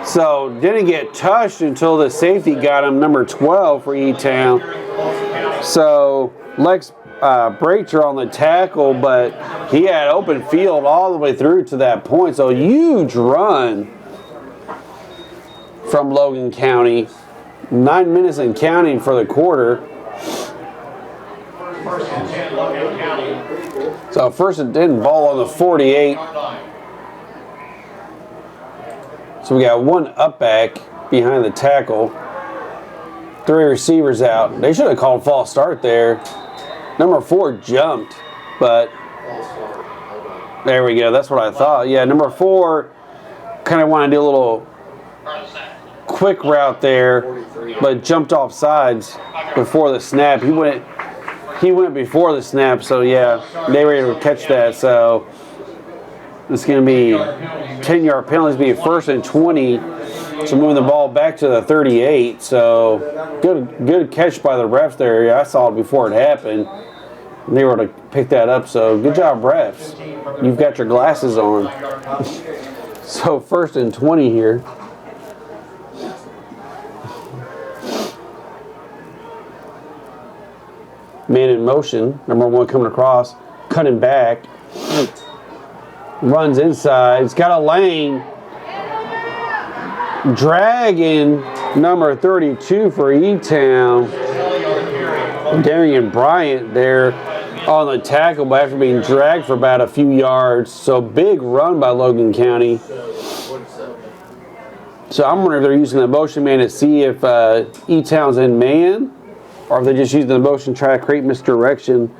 So didn't get touched until the safety got him, number 12 for E-Town. So Lex Breacher on the tackle, but he had open field all the way through to that point. So huge run from Logan County. 9 minutes and counting for the quarter. 1st and 10, Logan County. So 1st and 10, ball on the 48. So we got 1 up back behind the tackle. 3 receivers out. They should have called false start there. Number 4 jumped, but there we go. That's what I thought. Yeah, number 4 kind of wanted to do a little quick route there, but jumped off sides before the snap. He went before the snap, so yeah, they were able to catch that. So it's going to be 10-yard penalties, be 1st and 20. So moving the ball back to the 38. So good catch by the refs there. Yeah, I saw it before it happened. And they were able to pick that up. So good job, refs. You've got your glasses on. So 1st and 20 here. Man in motion, number 1 coming across, cutting back, runs inside, he's got a lane, dragging number 32 for E-Town, Darian Bryant there on the tackle, but after being dragged for about a few yards. So big run by Logan County. So I'm wondering if they're using the motion man to see if E-Town's in man, or if they're just using the motion to try to create misdirection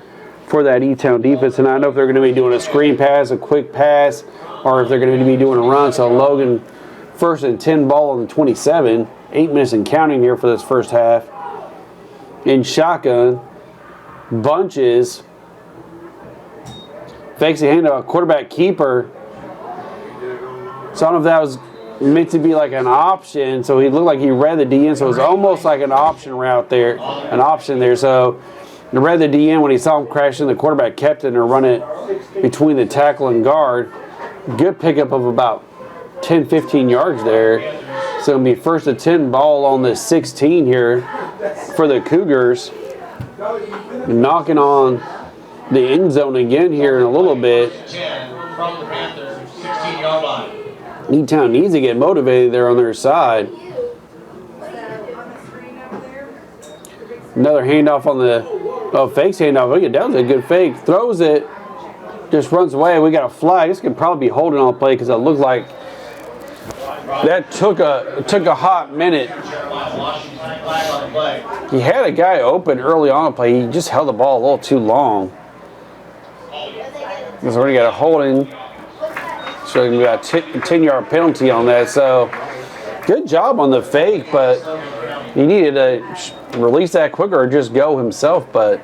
for that E-Town defense. And I don't know if they're going to be doing a screen pass, a quick pass, or if they're going to be doing a run. So Logan, 1st and 10, ball on the 27. 8 minutes and counting here for this first half. In shotgun, bunches, fakes a handoff, quarterback keeper. So I don't know if that was meant to be like an option, so he looked like he read the DN, so it was almost like an option route there, So he read the DN when he saw him crashing. The quarterback kept it and run it between the tackle and guard. Good pickup of about 10-15 yards there. So it'll be 1st and 10, ball on the 16 here for the Cougars. Knocking on the end zone again here in a little bit. 10 from the Panthers, 16-yard line. E-Town needs to get motivated there on their side. Another handoff on the fakes handoff. Look at that, was a good fake. Throws it, just runs away. We got a flag. This could probably be holding on the play because it looked like that took a hot minute. He had a guy open early on the play. He just held the ball a little too long. Because we already got a holding. So we got a 10-yard penalty on that. So good job on the fake, but he needed to release that quicker or just go himself. But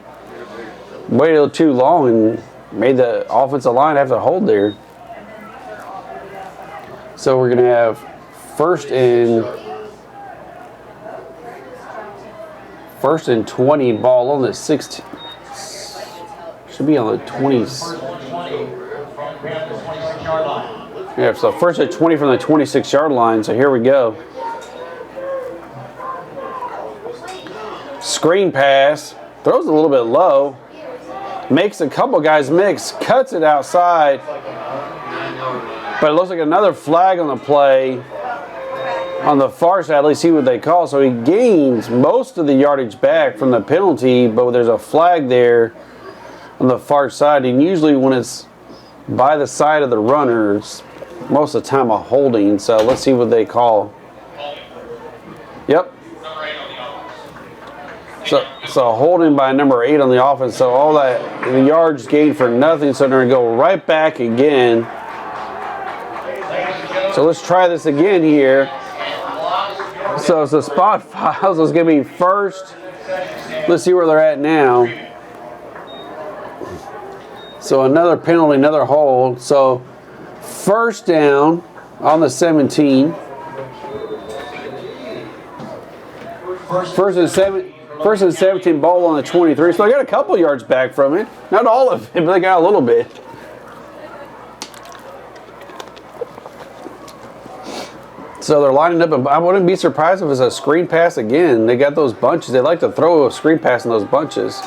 waited too long and made the offensive line have to hold there. So we're going to have first and 20 ball on the 16. Should be on the 20s. Yeah, so first and 20 from the 26-yard line. So here we go. Screen pass. Throws a little bit low. Makes a couple guys mix. Cuts it outside. But it looks like another flag on the play. On the far side, at least see what they call. So he gains most of the yardage back from the penalty, but there's a flag there on the far side. And usually when it's by the side of the runners, most of the time a holding. So let's see what they call. Yep. So holding by number 8 on the offense. So all that, the yards gained for nothing. So they're going to go right back again. So let's try this again here. So it's the spot files. So it's going to be first. Let's see where they're at now. So another penalty, another hold. So first down on the 17. First and 17 ball on the 23. So they got a couple yards back from it. Not all of it, but they got a little bit. So they're lining up, and I wouldn't be surprised if it's a screen pass again. They got those bunches. They like to throw a screen pass in those bunches.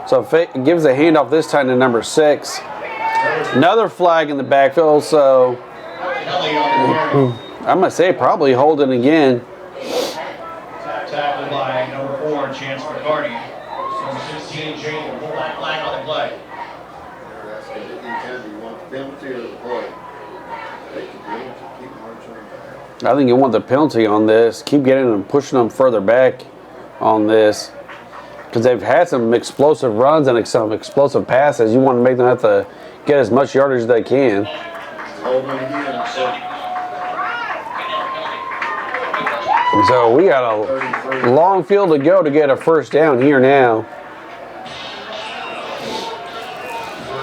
So it gives a handoff this time to number 6. Another flag in the backfield, so I'm going to say probably holding again. Tackled by number 4, Chance McCarty. Number 16, Jane, pull that flag on the play. You want the penalty or the play? Take the penalty, keep marching back. I think you want the penalty on this. Keep getting them, pushing them further back on this. Because they've had some explosive runs and some explosive passes. You want to make them have to get as much yardage as they can. So we got a long field to go to get a first down here now.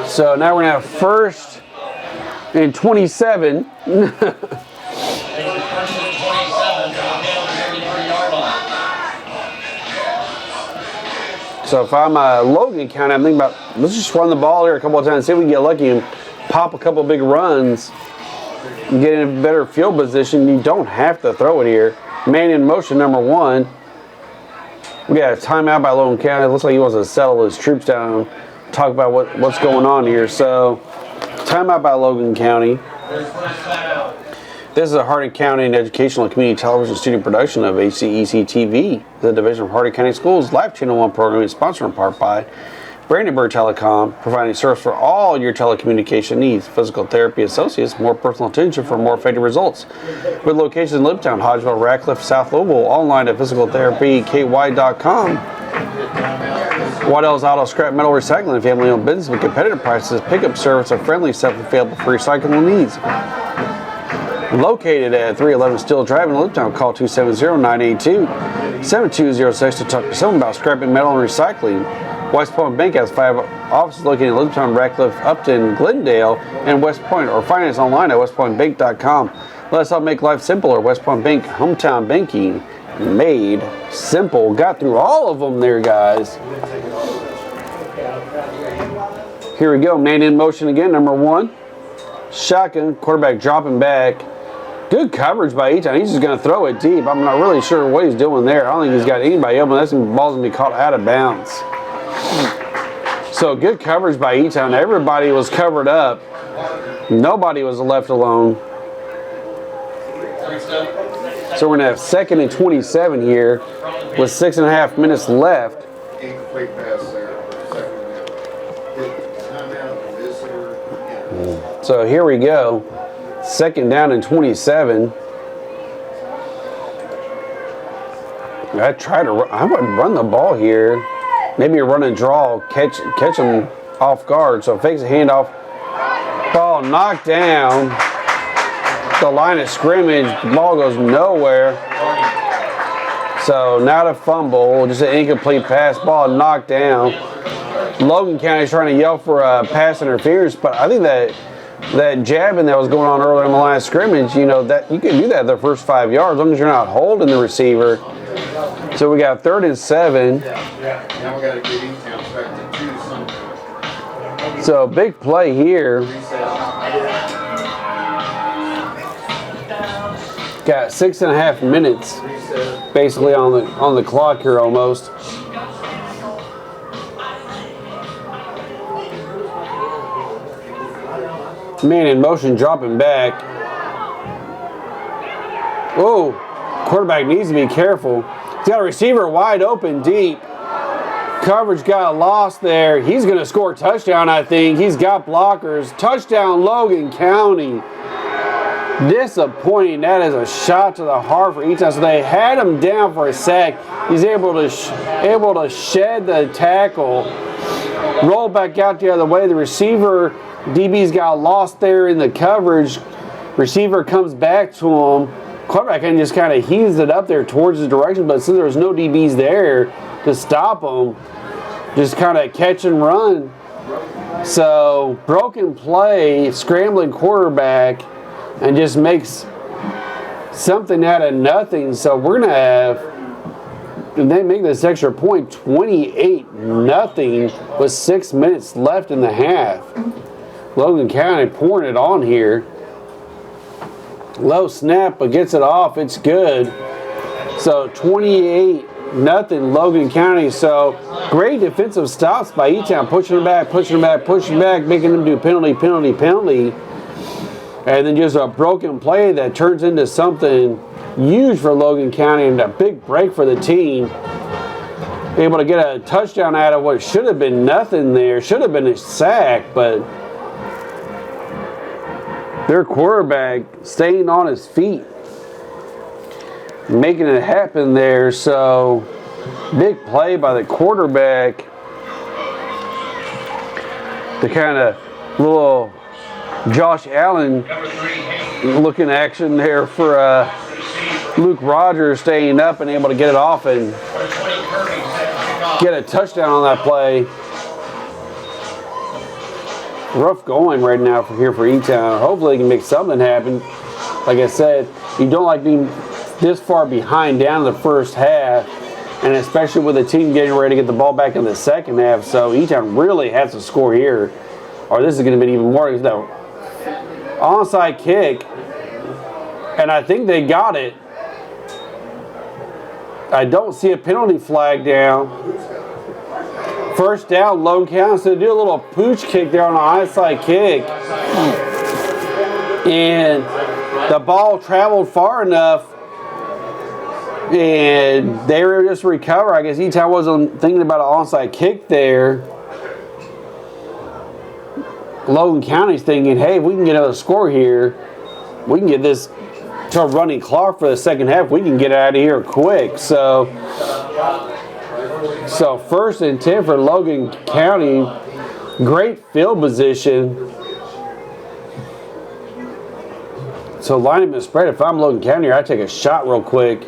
So now we're going to have first and 27. So if I'm Logan County, I'm thinking about, let's just run the ball here a couple of times, see if we can get lucky and pop a couple big runs and get in a better field position. You don't have to throw it here. Man in motion, number 1. We got a timeout by Logan County. It looks like he wants to settle his troops down and talk about what's going on here. So timeout by Logan County. This is a Hardin County and Educational and Community Television student production of HCEC-TV, the division of Hardin County Schools Live Channel 1 program is sponsored in part by Brandenburg Telecom, providing service for all your telecommunication needs. Physical therapy associates, more personal attention for more effective results. With locations in Elizabethtown, Hodgeville, Radcliffe, South Louisville, online at physicaltherapyky.com. Waddell's Auto Scrap Metal Recycling, family-owned business with competitive prices, pickup service, and friendly stuff available for recycling needs. Located at 311 Steel Drive in Elizabethtown, call 270-982-7206 to talk to someone about scrapping metal and recycling. West Point Bank has 5 offices located in Elizabethtown, Radcliffe, Upton, Glendale, and West Point, or finance online at westpointbank.com. Let us help make life simpler. West Point Bank, hometown banking, made simple. Got through all of them there, guys. Here we go. Man in motion again, number 1. Shotgun, quarterback dropping back. Good coverage by Eaton. He's just going to throw it deep. I'm not really sure what he's doing there. I don't think he's got anybody open. That ball's going to be caught out of bounds. So good coverage by Eaton. Everybody was covered up. Nobody was left alone. So we're going to have 2nd and 27 here with 6.5 minutes left. Incomplete pass there. Timeout, visitor, yeah. So here we go. 2nd down and 27. I would run the ball here. Maybe a run and draw, catch them off guard. So fakes a handoff. Ball knocked down. The line of scrimmage. The ball goes nowhere. So not a fumble, just an incomplete pass. Ball knocked down. Logan County is trying to yell for a pass interference, but I think that jabbing that was going on earlier in the line of scrimmage, you know, that you can do that the first 5 yards as long as you're not holding the receiver. So we got 3rd and 7. Now we got to get E-Town back to 2 something. So big play here. Got 6.5 minutes basically on the clock here almost. Man in motion, dropping back. Oh, quarterback needs to be careful. He's got a receiver wide open deep. Coverage got lost there. He's going to score a touchdown, I think. He's got blockers. Touchdown, Logan County. Disappointing. That is a shot to the heart for E-Town. So they had him down for a sack. He's able to shed the tackle, roll back out the other way. The receiver, DB's got lost there in the coverage. Receiver comes back to him. Quarterback just kind of heaves it up there towards his direction, but since there was no DBs there to stop him, just kind of catch and run. So broken play, scrambling quarterback, and just makes something out of nothing. So we're going to have, if they make this extra point, 28-0 with 6 minutes left in the half. Logan County pouring it on here. Low snap, but gets it off. It's good. So 28-0 Logan County. So great defensive stops by E-Town, pushing them back, making them do penalty. And then just a broken play that turns into something huge for Logan County and a big break for the team. Able to get a touchdown out of what should have been nothing there. Should have been a sack, but their quarterback staying on his feet, making it happen there. So big play by the quarterback. The kind of little Josh Allen looking action there for Luke Rogers, staying up and able to get it off and get a touchdown on that play. Rough going right now for E-Town. Hopefully they can make something happen. Like I said, you don't like being this far behind down in the first half, and especially with the team getting ready to get the ball back in the second half. So E-Town really has to score here, or this is going to be even more. No, onside kick, and I think they got it. I don't see a penalty flag down. First down, Logan County. So do a little pooch kick there on an onside kick. And the ball traveled far enough, and they were just recover. I guess E-Town wasn't thinking about an onside kick there. Logan County's thinking, hey, if we can get another score here, we can get this to a running clock for the second half. We can get out of here quick. So 1st and 10 for Logan County. Great field position. So lineman spread. If I'm Logan County, I take a shot real quick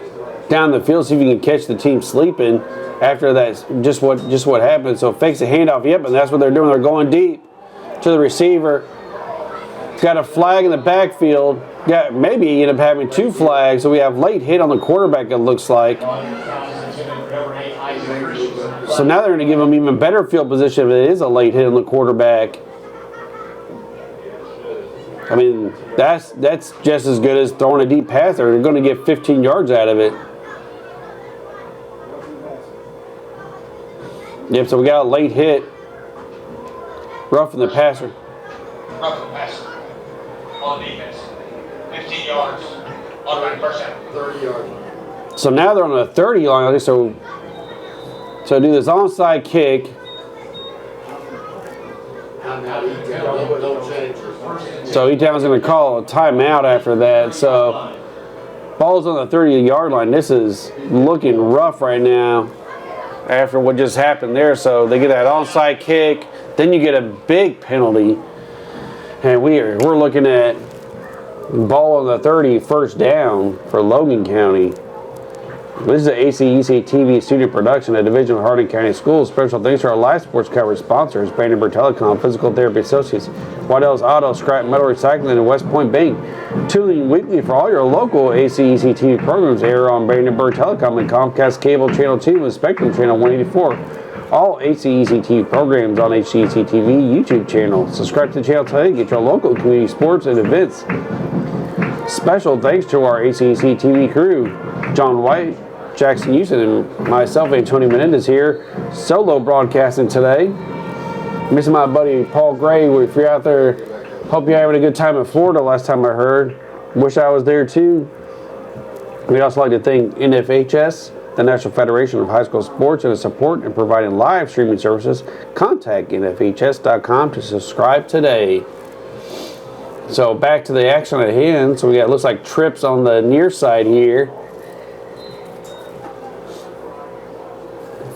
down the field, see if you can catch the team sleeping. After that, just what happened. So fakes a handoff. Yep, and that's what they're doing. They're going deep to the receiver. Got a flag in the backfield. Got maybe end up having 2 flags. So we have late hit on the quarterback, it looks like. So now they're going to give them even better field position if it is a late hit on the quarterback. I mean, that's just as good as throwing a deep pass there. They're going to get 15 yards out of it. Yep, so we got a late hit. Roughing the passer. Roughing the passer on defense. 15 yards. Automatic first down. 30-yard line. So now they're on the 30 line. Okay, so do this onside kick. Now E-Town, don't change it. So E-Town's going to call a timeout after that. So ball's on the 30-yard line. This is looking rough right now after what just happened there. So they get that onside kick. Then you get a big penalty. And we're looking at ball on the 30, first down for Logan County. This is an HCEC-TV student production, a division of Hardin County Schools. Special thanks to our live sports coverage sponsors, Brandenburg Telecom, Physical Therapy Associates, Waddell's Auto, Scrap Metal Recycling, and West Point Bank. Tune in weekly for all your local HCEC-TV programs air on Brandenburg Telecom and Comcast Cable Channel 2 and Spectrum Channel 184. All HCEC-TV programs on HCEC-TV YouTube channel. Subscribe to the channel today and get your local community sports and events. Special thanks to our HCEC-TV crew, John White, Jackson Houston, and myself, Antonio Menendez here, solo broadcasting today. Missing my buddy Paul Gray. If you're out there, hope you're having a good time in Florida last time I heard. Wish I was there too. We'd also like to thank NFHS, the National Federation of High School Sports, and its support in providing live streaming services. Contact nfhs.com to subscribe today. So back to the action at hand. So we got, looks like trips on the near side here.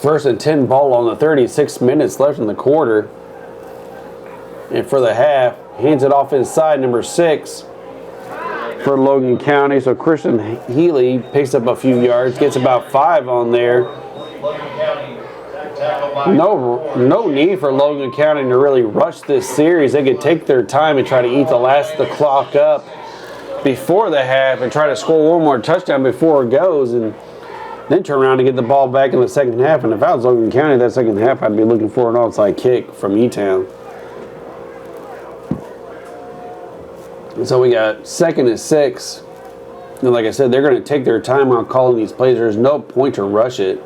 First and 10, ball on the 36 minutes left in the quarter. And for the half, hands it off inside, number 6 for Logan County. So Christian Healy picks up a few yards, gets about 5 on there. Logan County tackled by No need for Logan County to really rush this series. They could take their time and try to eat the clock up before the half and try to score one more touchdown before it goes, and then turn around and get the ball back in the second half. And if I was Logan County that second half, I'd be looking for an onside kick from E-Town. And so we got 2nd and 6. And like I said, they're going to take their time on calling these plays. There's no point to rush it.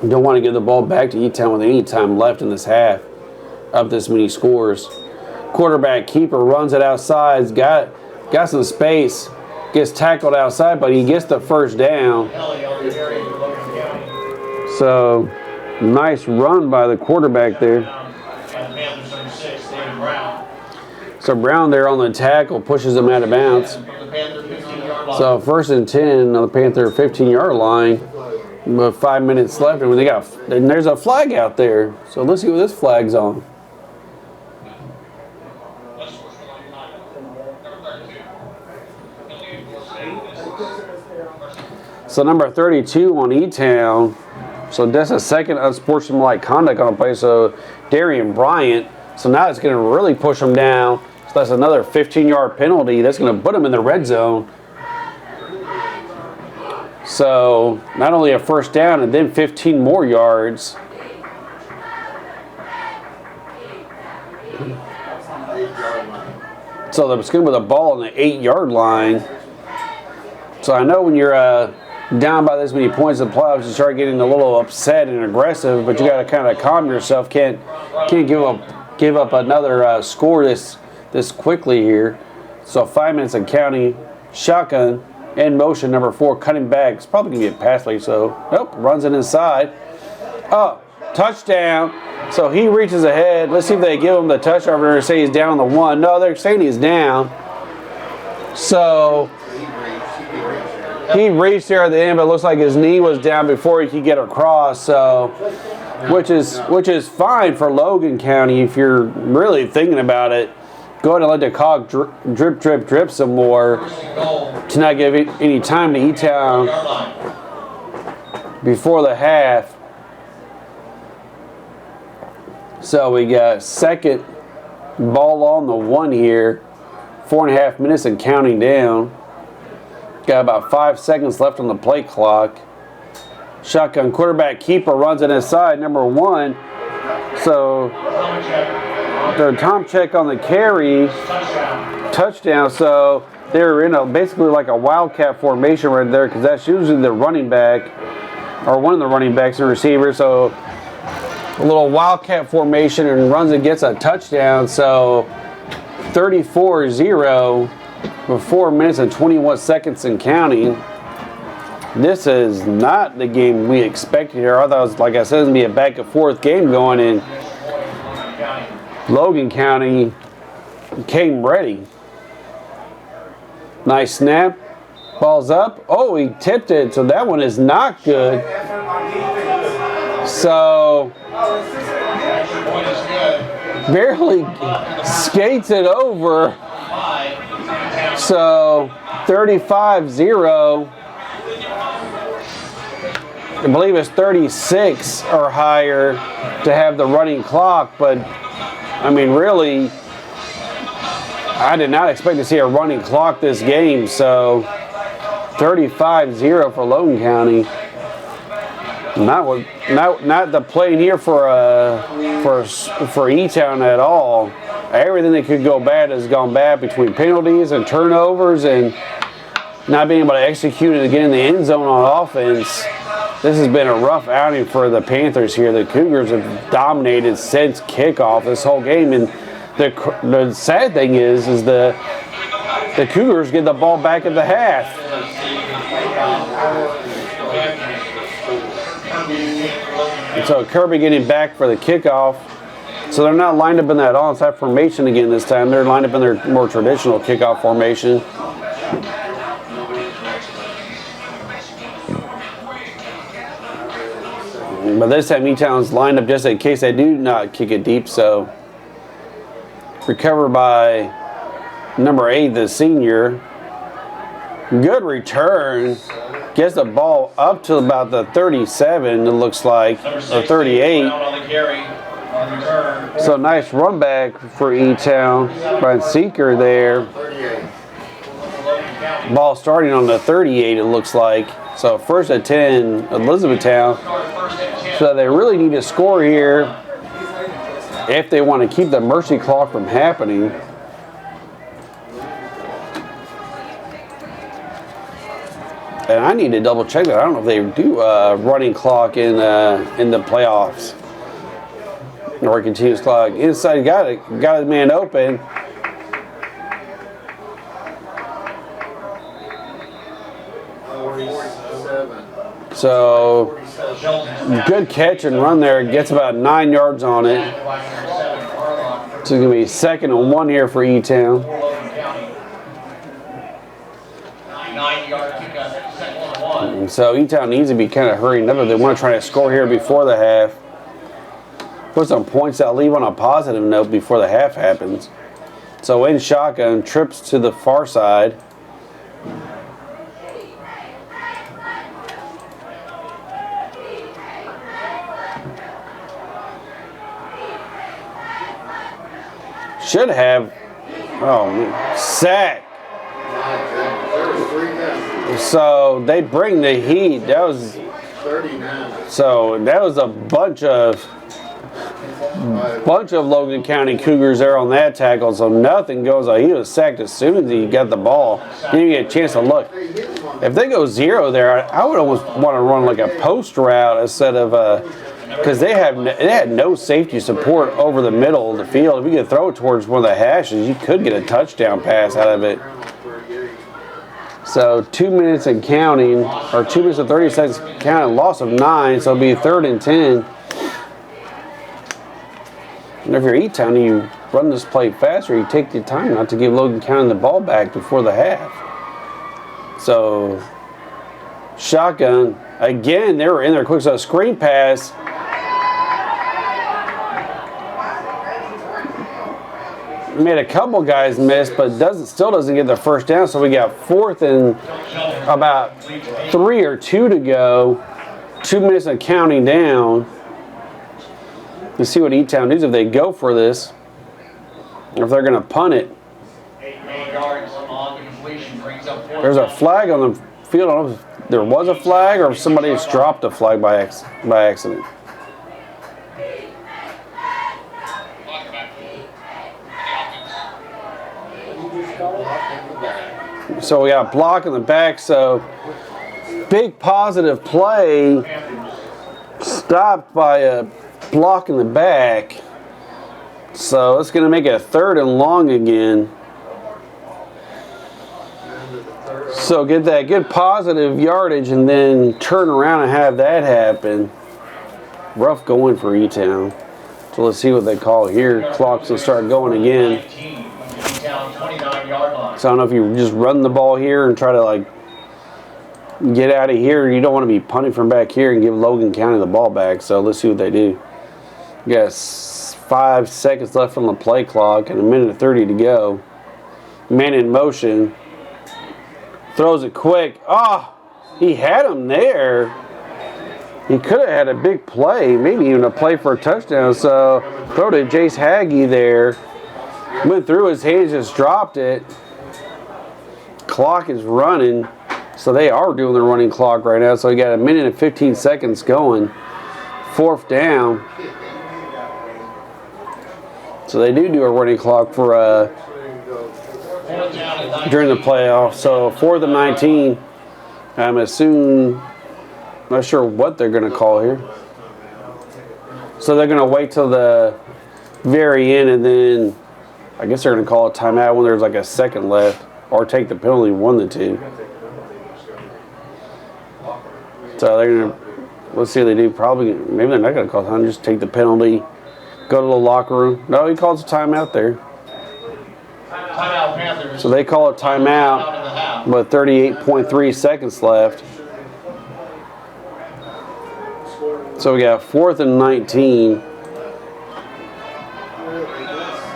You don't want to give the ball back to E-Town with any time left in this half, up this many scores. Quarterback keeper runs it outside. Got some space. Gets tackled outside, but he gets the first down. So, nice run by the quarterback there. So Brown there on the tackle pushes him out of bounds. So 1st and 10 on the Panther 15-yard line with 5 minutes left, and there's a flag out there. So let's see what this flag's on. So number 32 on E-Town. So that's a second unsportsmanlike conduct on the play. So Darian Bryant. So now it's going to really push him down. So that's another 15-yard penalty. That's going to put him in the red zone. So not only a first down and then 15 more yards. So they're going with a ball on the 8-yard line. So I know when you're down by this many points in the playoffs, you start getting a little upset and aggressive, but you got to kind of calm yourself. Can't give up another score this quickly here. So 5 minutes and counting. Shotgun in motion, number 4, cutting back. It's probably going to be a pass play, so nope, runs it inside. Oh, touchdown. So he reaches ahead. Let's see if they give him the touchdown. Or say he's down on the 1. No, they're saying he's down. So he reached there at the end, but it looks like his knee was down before he could get across. So, which is fine for Logan County if you're really thinking about it. Go ahead and let the clock drip some more to not give any time to E-Town before the half. So we got second ball on the 1 here. 4.5 minutes and counting down. Got about 5 seconds left on the play clock. Shotgun quarterback keeper runs it inside, number 1. So the Tom check on the carry, touchdown. So they're in basically like a wildcat formation right there, because that's usually the running back or one of the running backs and receivers. So a little wildcat formation and runs and gets a touchdown. So 34-0 with 4 minutes and 21 seconds and counting. This is not the game we expected here. I thought it was, like I said, it was going to be a back and forth game going in. Logan County came ready. Nice snap. Ball's up. Oh, he tipped it, so that one is not good. So, barely skates it over. So, 35-0. I believe it's 36 or higher to have the running clock, but I mean, really, I did not expect to see a running clock this game. So 35-0 for Logan County. Not the play here for E-Town at all. Everything that could go bad has gone bad between penalties and turnovers and not being able to execute it again in the end zone on offense. This has been a rough outing for the Panthers here. The Cougars have dominated since kickoff this whole game, and the sad thing is the Cougars get the ball back at the half. And so Kirby getting back for the kickoff. So they're not lined up in that onside formation again this time. They're lined up in their more traditional kickoff formation. But this time E-Town's lined up just in case they do not kick it deep. So recovered by number 8, the senior. Good return. Gets the ball up to about the 37, it looks like, or 38. So nice run back for E-Town by Seeker there. Ball starting on the 38, it looks like. So first and 10, Elizabethtown. So they really need to score here if they want to keep the mercy clock from happening. And I need to double check that. I don't know if they do a running clock in the playoffs or a continuous clock. Inside, got his man open. So good catch and run there. Gets about 9 yards on it. So it's going to be 2nd and 1 here for E-Town. 9-yard kickoff, 2nd and 1. And so E-Town needs to be kind of hurrying up if they want to try to score here before the half. Put some points that leave on a positive note before the half happens. So in shotgun, trips to the far side. Should have, sack. So they bring the heat. That was 39. So that was a bunch of Logan County Cougars there on that tackle. So nothing goes on. He was sacked as soon as he got the ball. Didn't even get a chance to look. If they go 0 there, I would almost want to run like a post route instead of because they had no safety support over the middle of the field. If you could throw it towards one of the hashes, you could get a touchdown pass out of it. So 2 minutes and counting, or 2 minutes and 30 seconds counting, loss of 9, so it'll be 3rd and 10. And if you're E-Town and you run this play faster, you take the time not to give Logan County the ball back before the half. So shotgun, again, they were in there quick, so screen pass. Made a couple guys miss, but still doesn't get the first down. So we got 4th and about 3 or 2 to go. 2 minutes and counting down. Let's see what E-Town does if they go for this, or if they're going to punt it. There's a flag on the field. I don't know if there was a flag or if somebody just dropped a flag by accident. So we got a block in the back, so big positive play stopped by a block in the back. So it's going to make it 3rd and long again. So get that good positive yardage and then turn around and have that happen. Rough going for E-Town. So let's see what they call here. Clocks will start going again. So I don't know if you just run the ball here and try to like get out of here. You don't want to be punting from back here and give Logan County the ball back. So let's see what they do. Yes, 5 seconds left on the play clock and 1:30 to go. Man in motion. Throws it quick. Oh, he had him there. He could have had a big play, maybe even a play for a touchdown. So throw to Jace Hagee there. Went through his hands, just dropped it. Clock is running. So they are doing the running clock right now. So we got 1:15 going. 4th down. So they do a running clock for during the playoffs. So 4th and 19. I'm assuming, not sure what they're going to call here. So they're going to wait till the very end and then I guess they're going to call a timeout when there's like a second left or take the penalty 1-2. So they're going to, let's see what they do. Probably, maybe they're not going to call time, just take the penalty, go to the locker room. No, he calls a timeout there. Timeout Panthers. So they call a timeout with 38.3 seconds left. So we got 4th and 19.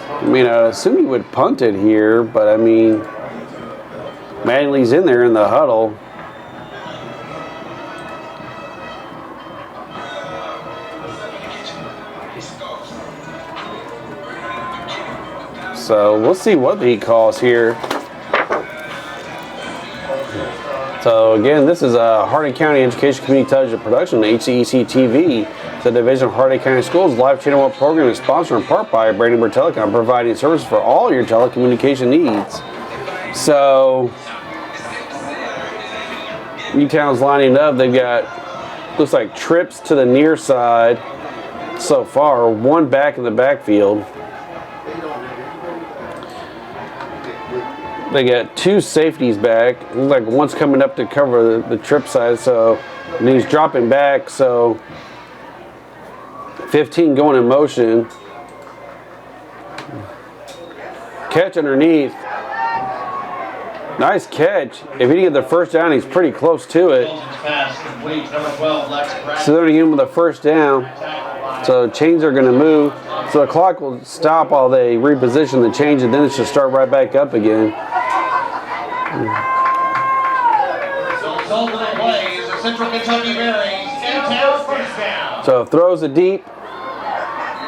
I mean, I assume you would punt it here, but I mean, Manley's in there in the huddle. So we'll see what he calls here. So again, this is a Hardin County Education Community Television production, HCEC-TV. The Division of Hardin County Schools live channel 1 program is sponsored in part by Brandenburg Telecom, providing services for all your telecommunication needs. So E-Town's lining up. They've got, looks like trips to the near side so far. 1 back in the backfield. They got 2 safeties back. Looks like one's coming up to cover the trip side, so and he's dropping back. So 15 going in motion. Catch underneath. Nice catch. If he can get the first down, he's pretty close to it. So they're going to get him with a first down. So chains are going to move. So the clock will stop while they reposition the change, and then it should start right back up again. So throws it deep,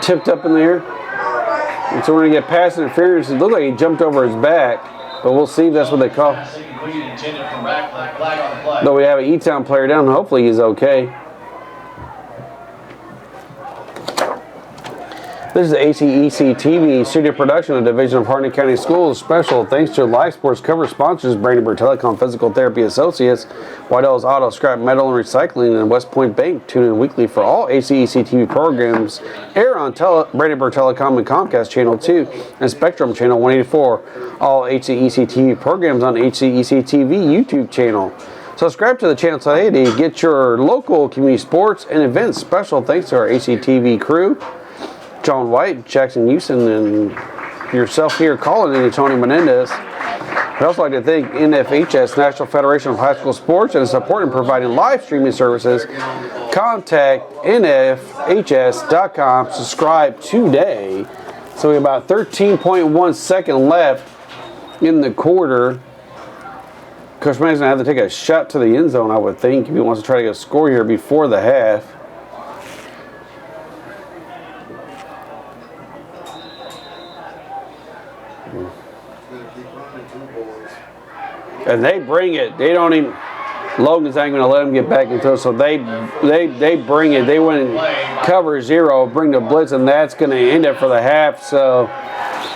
tipped up in there. And so we're going to get pass interference. It looked like he jumped over his back, but we'll see if that's what they call. Though we have an E-Town player down, hopefully he's okay. This is HCEC-TV studio production of Division of Hardin County Schools. Special thanks to Live Sports cover sponsors, Brandenburg Telecom Physical Therapy Associates, Whitell's Auto Scrap Metal and Recycling, and West Point Bank. Tune in weekly for all HCEC-TV programs. Air on Brandenburg Telecom and Comcast Channel 2 and Spectrum Channel 184. All HCEC-TV programs on HCEC-TV YouTube channel. Subscribe to the channel today to get your local community sports and events. Special thanks to our HCTV crew. John White, Jackson Houston, and yourself here calling in Tony Menendez. I'd also like to thank NFHS, National Federation of High School Sports, and support in providing live streaming services. Contact nfhs.com. Subscribe today. So we have about 13.1 seconds left in the quarter. Coach Magg's going to have to take a shot to the end zone, I would think, if he wants to try to get a score here before the half. And they bring it. They don't even. Logan's ain't going to let them get back into it. So they bring it. They went and cover 0, bring the blitz, and that's going to end it for the half. So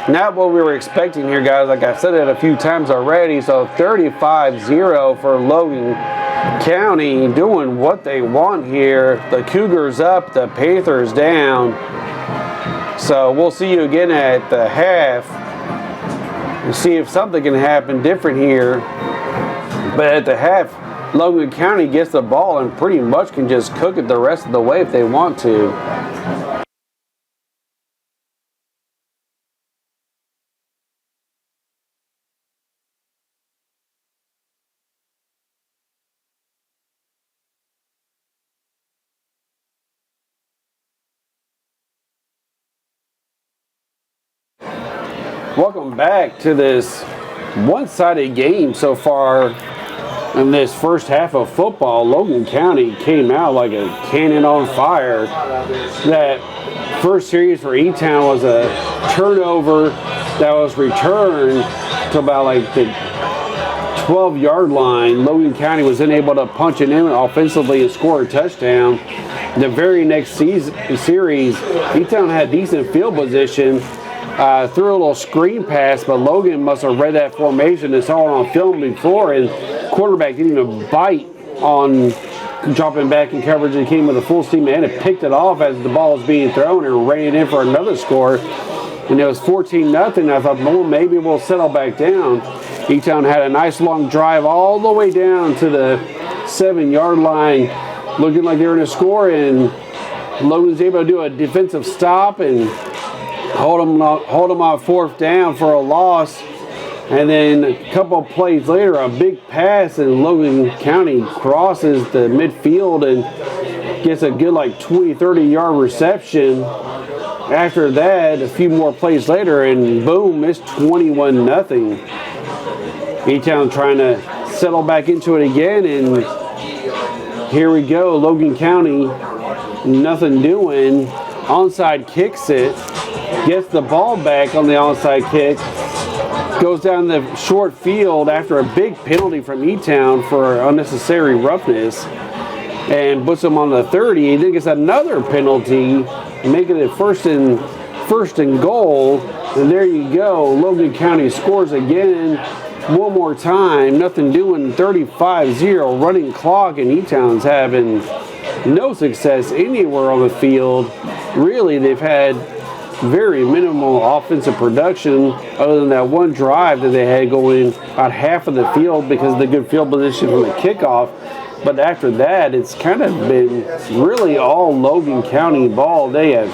not what we were expecting here, guys. Like I've said it a few times already. So 35-0 for Logan County, doing what they want here. The Cougars up, the Panthers down. So we'll see you again at the half. And see if something can happen different here. But at the half, Logan County gets the ball and pretty much can just cook it the rest of the way if they want to. Welcome back to this one-sided game so far in this first half of football. Logan County came out like a cannon on fire. That first series for E-Town was a turnover that was returned to about like the 12-yard line. Logan County was then able to punch it in offensively and score a touchdown. The very next series, E-Town had decent field position. Threw a little screen pass, but Logan must have read that formation and saw it on film before, and quarterback didn't even bite on dropping back in coverage and came with a full steam ahead and picked it off as the ball was being thrown and ran it in for another score. And it was 14-0. I thought, well, maybe we'll settle back down. E-Town had a nice long drive all the way down to the 7-yard line, looking like they were going to score, and Logan's able to do a defensive stop and hold them on fourth down for a loss. And then a couple of plays later, a big pass, and Logan County crosses the midfield and gets a good like 20, 30-yard reception. After that, a few more plays later, and boom, it's 21-0. E-Town trying to settle back into it again, and here we go. Logan County, nothing doing. Onside kicks it. Gets the ball back on the onside kick, goes down the short field after a big penalty from E-Town for unnecessary roughness, and puts them on the 30. Then gets another penalty, making it first and goal. And there you go. Logan County scores again, one more time. Nothing doing. 35-0 running clock, and E-Town's having no success anywhere on the field. Really, they've had very minimal offensive production other than that one drive that they had going about half of the field because of the good field position from the kickoff. But after that, it's kind of been really all Logan County ball. They have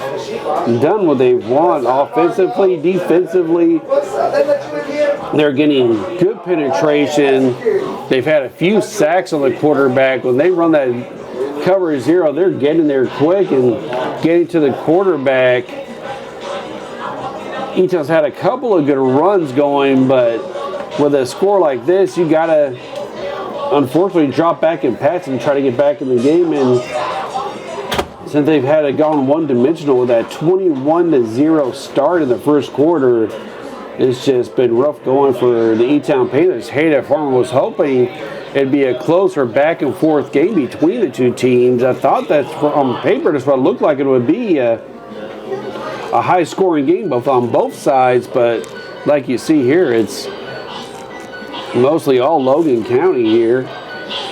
done what they want offensively, defensively. They're getting good penetration. They've had a few sacks on the quarterback. When they run that cover zero, they're getting there quick and getting to the quarterback. E-Town's had a couple of good runs going, but with a score like this, you got to unfortunately drop back and pass and try to get back in the game. And since they've had it gone one-dimensional with that 21-0 start in the first quarter, it's just been rough going for the E-Town Panthers. Hayden Farmer was hoping it'd be a closer back-and-forth game between the two teams. I thought that on paper that's what it looked like it would be. A high-scoring game on both sides, but like you see here, it's mostly all Logan County here.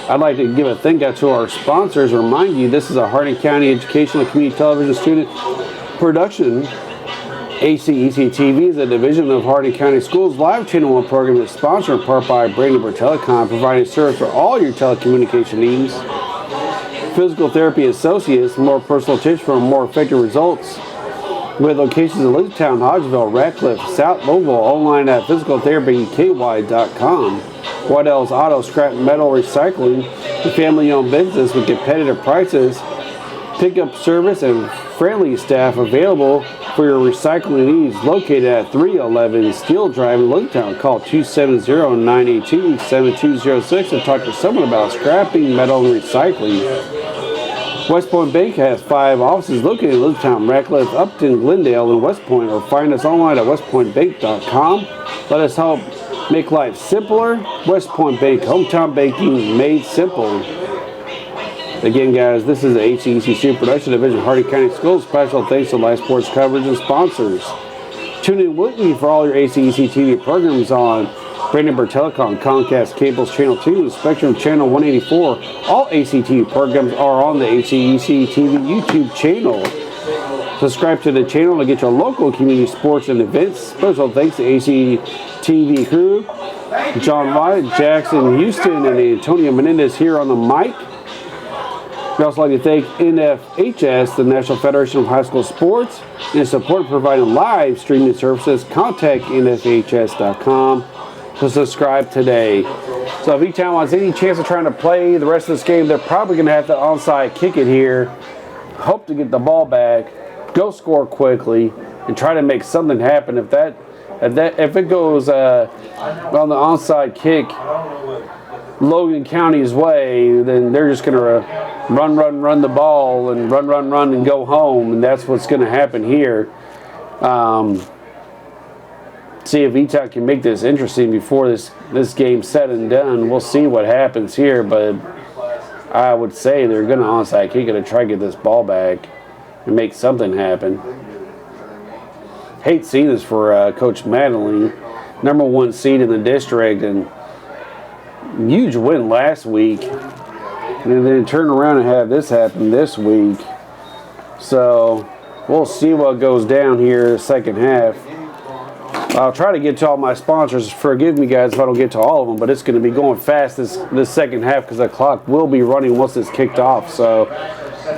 I'd like to give a thank you to our sponsors. Remind you, this is a Hardin County Educational Community Television student production. HCEC-TV is a division of Hardin County Schools Live Channel 1 program that's sponsored in part by Brandenburg Telecom, providing service for all your telecommunication needs. Physical Therapy Associates, more personal tips for more effective results. With locations in Elizabethtown, Hodgeville, Ratcliffe, South Louisville, online at physicaltherapyky.com. Waddell's Auto Scrap Metal Recycling, a family-owned business with competitive prices, pickup service, and friendly staff available for your recycling needs. Located at 311 Steel Drive in Elizabethtown. Call 270-982-7206 and talk to someone about scrapping, metal, and recycling. West Point Bank has 5 offices located in Elizabethtown, Ratcliffe, Upton, Glendale, and West Point, or find us online at westpointbank.com. Let us help make life simpler. West Point Bank, hometown banking made simple. Again, guys, this is the HCEC Super Production Division, Hardin County Schools. Special thanks to live sports coverage and sponsors. Tune in weekly for all your HCEC-TV programs on Brandenburg Telecom, Comcast Cable's Channel 2, Spectrum Channel 184. All ACTV programs are on the HCEC-TV YouTube channel. Subscribe to the channel to get your local community sports and events. Special thanks to HCEC-TV crew. John White, Jackson Houston, and Antonio Menendez here on the mic. We'd also like to thank NFHS, the National Federation of High School Sports, and support providing live streaming services. Contact NFHS.com to subscribe today. So if E-Town wants any chance of trying to play the rest of this game, they're probably going to have to onside kick it here. Hope to get the ball back, go score quickly, and try to make something happen. If it goes on the onside kick Logan County's way, then they're just going to run the ball and run and go home, and that's what's going to happen here. See if E-Town can make this interesting before this game's said and done. We'll see what happens here, but I would say they're going to onside kick it to try to get this ball back and make something happen. Hate seeing this for Coach Madeline, #1 seed in the district, and huge win last week, and then turn around and have this happen this week. So we'll see what goes down here the second half. I'll try to get to all my sponsors. Forgive me, guys, if I don't get to all of them, but it's going to be going fast this second half because the clock will be running once it's kicked off. So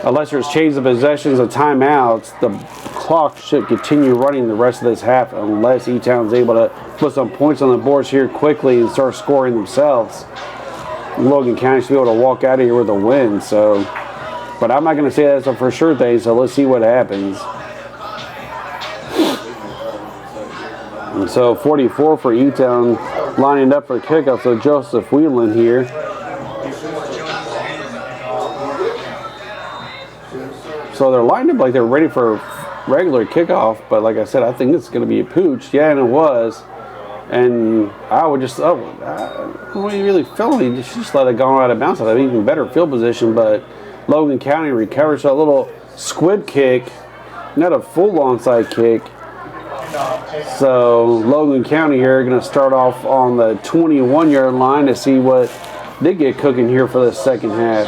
unless there's change of possessions or timeouts, the clock should continue running the rest of this half unless E-Town's able to put some points on the boards here quickly and start scoring themselves. Logan County should be able to walk out of here with a win. So, but I'm not going to say that's a for sure thing, so let's see what happens. And so 44 for E-Town lining up for kickoff, so Joseph Whelan here. So they're lined up like they're ready for regular kickoff, but like I said, I think it's going to be a pooch. Yeah, and it was. And I would just, what are you really feeling? You just let it go out of bounds. I'd have even better field position, but Logan County recovers a little squib kick, not a full onside kick. So Logan County here going to start off on the 21-yard line to see what they get cooking here for the second half.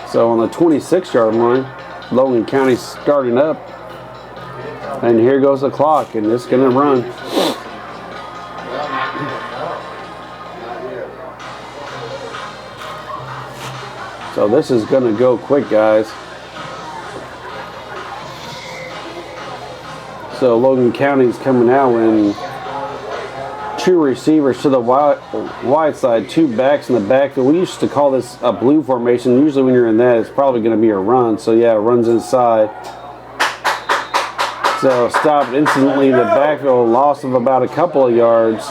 So on the 26-yard line, Logan County starting up. And here goes the clock, and it's going to run. So this is going to go quick, guys. So Logan County's coming out and 2 receivers to the wide side, 2 backs in the backfield. We used to call this a blue formation. Usually when you're in that, it's probably going to be a run. So yeah, it runs inside. So stopped instantly. The backfield loss of about a couple of yards.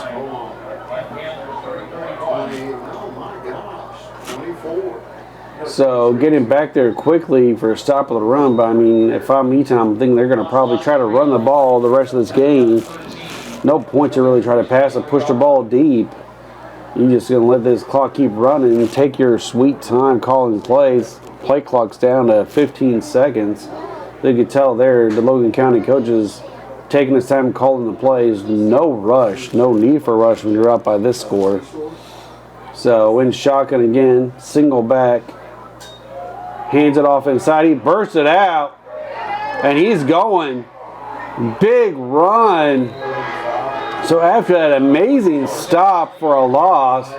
So getting back there quickly for a stop of the run. But I mean, if I'm E-Town, I'm thinking they're going to probably try to run the ball the rest of this game. No point to really try to pass and push the ball deep. You're just going to let this clock keep running and take your sweet time calling plays. Play clock's down to 15 seconds. You could tell there the Logan County coaches taking his time calling the plays. No rush, no need for rush when you're up by this score. So in shotgun again, single back. Hands it off inside. He bursts it out. And he's going. Big run. So after that amazing stop for a loss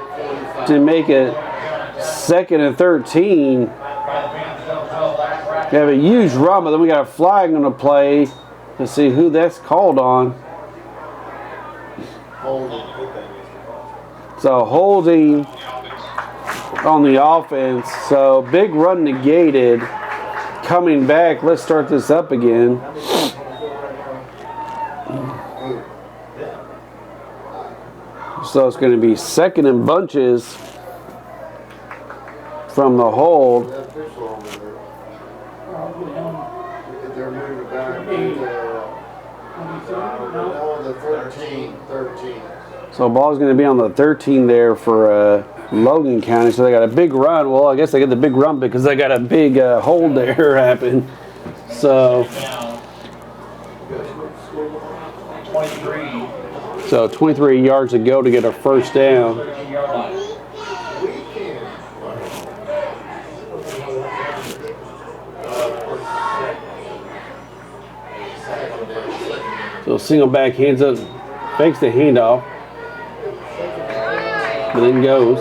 to make it 2nd and 13, we have a huge run, but then we got a flag on the play. Let's see who that's called on. So holding on the offense. So big run negated. Coming back, let's start this up again. So it's going to be 2nd and bunches from the hold. They're moving back to the 13. So ball's going to be on the 13 there for Logan County. So they got a big run. Well, I guess they get the big run because they got a big hold there happen. So 23 yards to go to get a first down. So single back hands up fakes the handoff, but then goes.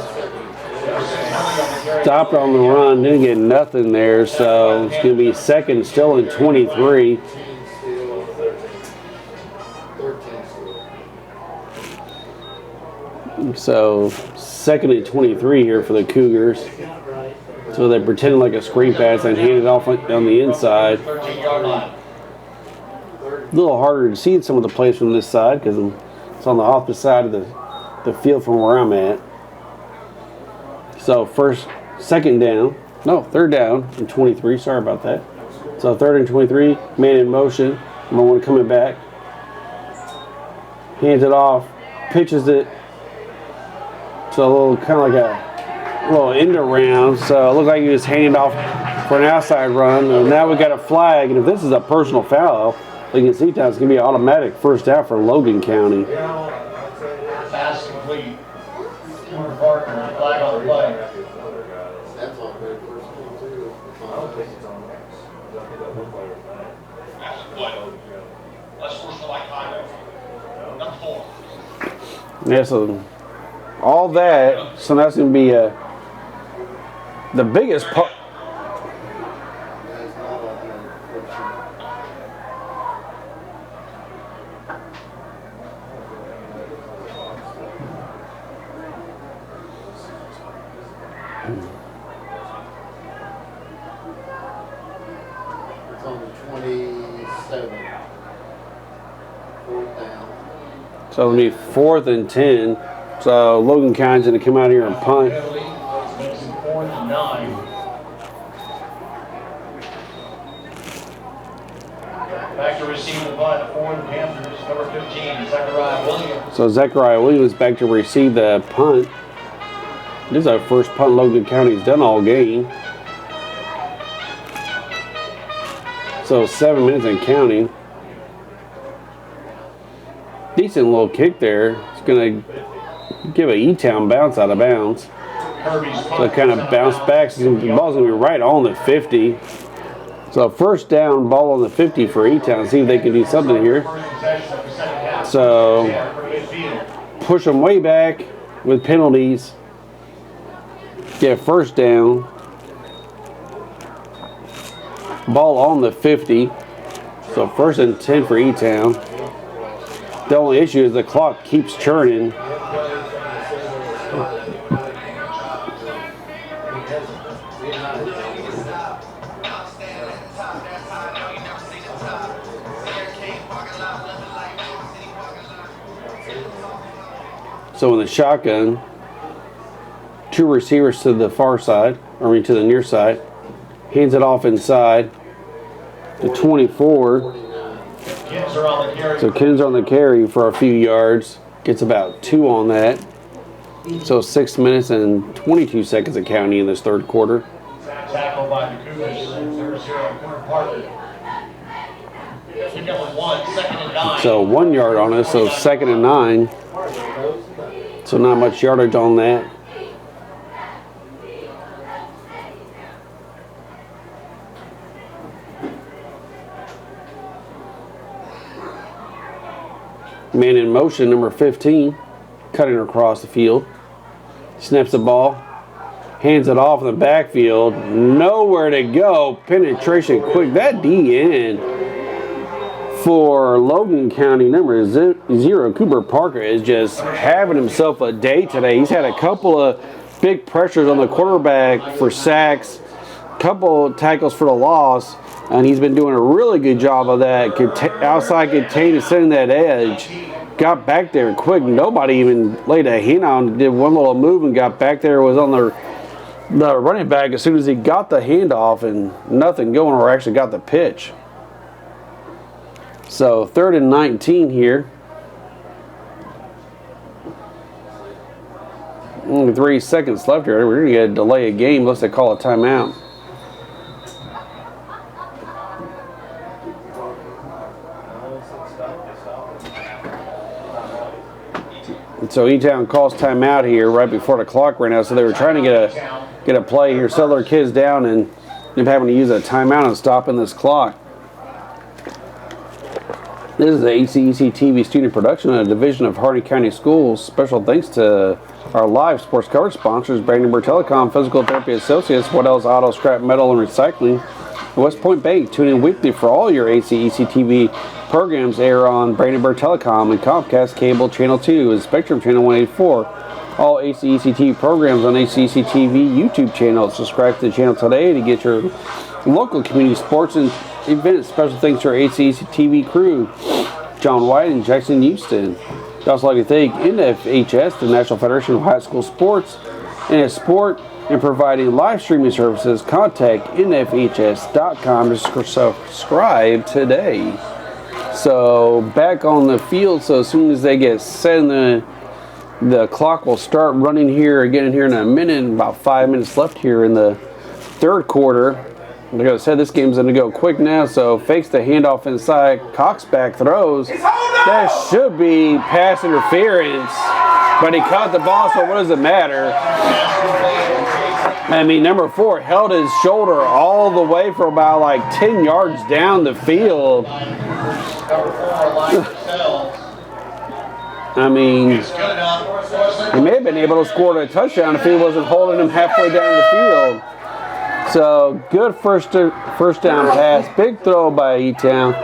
Stopped on the run, didn't get nothing there, so it's going to be second, still in 23. So second and 23 here for the Cougars. So they pretended like a screen pass and handed it off on the inside. 13-yard line. A little harder to see some of the plays from this side because it's on the opposite side of the field from where I'm at. So third down and 23. Sorry about that. So third and 23, man in motion. Number one coming back. Hands it off, pitches it. So a little kind of like a little end around. So it looked like he was handing off for an outside run. And now we got a flag. And if this is a personal foul, HCEC-Town, it's going to be an automatic first down for Logan County. Pass complete. Cooper Parker, flag on the play. That's on their first one too. Let's force the light highway. Number 4. Yeah, so all that. So that's going to be the biggest part. That's not on their first one. It's on the 27. Fourth down. So it'll be 4th and 10. So Logan County's going to come out here and punt. Penalty. Makes it 4th and 9. Back to receive the punt for the Panthers, number 15, Zachariah Williams. So Zachariah Williams back to receive the punt. This is our first punt Logan County's done all game. So 7 minutes and counting. Decent little kick there. It's going to give a E-Town bounce out of bounds. Kirby's So it kind of bounce back. So the ball's going to be right on the 50. So first down, ball on the 50 for E-Town. See if they can do something here. So push them way back with penalties. Get first down. Ball on the 50. So first and 10 for E-Town. The only issue is the clock keeps churning. So in the shotgun, 2 receivers to the far side, to the near side. Hands it off inside to 24. Kids are on the carry. So Ken's on the carry for a few yards. Gets about 2 on that. So 6 minutes and 22 seconds of counting in this third quarter. Tackle by the Cougars. 0-0 Cooper Parker. Pick up 1, 2nd and 9. So 1 yard on us, so 2nd and 9. So not much yardage on that. Man in motion, number 15, cutting across the field. Snaps the ball, hands it off in the backfield. Nowhere to go. Penetration quick. That DN for Logan County, number 0, Cooper Parker, is just having himself a day today. He's had a couple of big pressures on the quarterback for sacks, couple tackles for the loss, and he's been doing a really good job of that. Outside contain and setting that edge. Got back there quick. Nobody even laid a hand on. Did one little move and got back there. Was on the running back as soon as he got the handoff and nothing going, or actually got the pitch. So 3rd and 19 here. Only 3 seconds left here. We're going to get a delay a game unless they call a timeout. And so E-Town calls timeout here right before the clock ran out. So they were trying to get a play here, settle their kids down, and end up having to use a timeout and stopping this clock. This is the HCEC-TV student production and a division of Hardin County Schools. Special thanks to our live sports coverage sponsors, Brandenburg Telecom, Physical Therapy Associates, What Else Auto, Scrap Metal, and Recycling, and West Point Bank. Tune in weekly for all your HCEC-TV programs air on Brandenburg Telecom and Comcast Cable Channel 2 and Spectrum Channel 184. All HCEC-TV programs on HCEC-TV YouTube channel. Subscribe to the channel today to get your local community sports and events. Special thanks to our HCEC-TV crew, John White and Jackson Houston. We'd also like to thank NFHS, the National Federation of High School Sports, and its sport and providing live streaming services. Contact nfhs.com to subscribe today. So back on the field, so as soon as they get set in the clock will start running here again here in a minute, about 5 minutes left here in the third quarter. Like I said, this game's going to go quick now, so fakes the handoff inside. Cox back throws. That should be pass interference, but he caught the ball, so what does it matter? I mean, number 4 held his shoulder all the way for about like 10 yards down the field. I mean, he may have been able to score a touchdown if he wasn't holding him halfway down the field. So good first down pass, big throw by E-Town.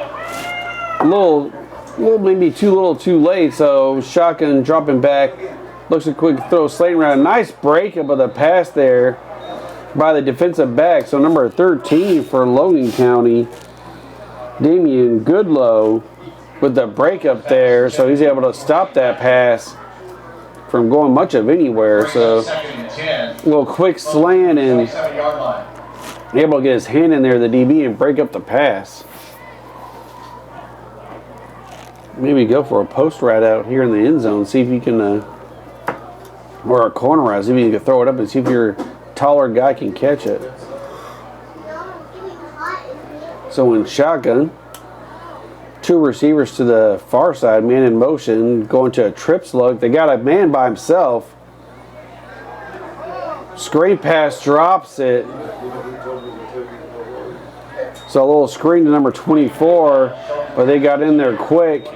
A little maybe too late. So shotgun dropping back, looks a quick throw, sliding around. Nice breakup of the pass there by the defensive back. So number 13 for Logan County, Damian Goodlow, with the breakup there. So he's able to stop that pass from going much of anywhere. So a little quick slant and able to get his hand in there, the DB, and break up the pass. Maybe go for a post right out here in the end zone, see if you can, or a corner route, see if you can throw it up and see if your taller guy can catch it. So in shotgun, 2 receivers to the far side, man in motion, going to a trip slug. They got a man by himself. Screen pass, drops it. So a little screen to number 24, but they got in there quick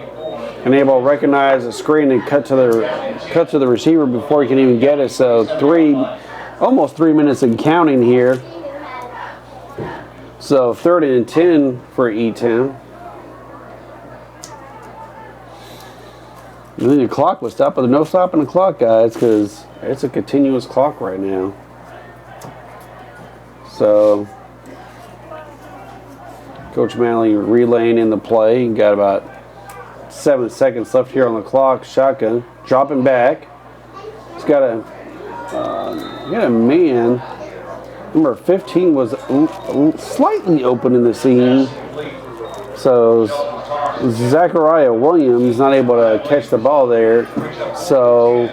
and able to recognize the screen and cut to the receiver before he can even get it. So almost 3 minutes and counting here. So 3rd and 10 for E-Town. And then the clock was stopped, but no stopping the clock, guys, because it's a continuous clock right now. So Coach Manley relaying in the play. Got about 7 seconds left here on the clock. Shotgun, dropping back. He's got a man. Number 15 was slightly open in the seam. So Zachariah Williams not able to catch the ball there. So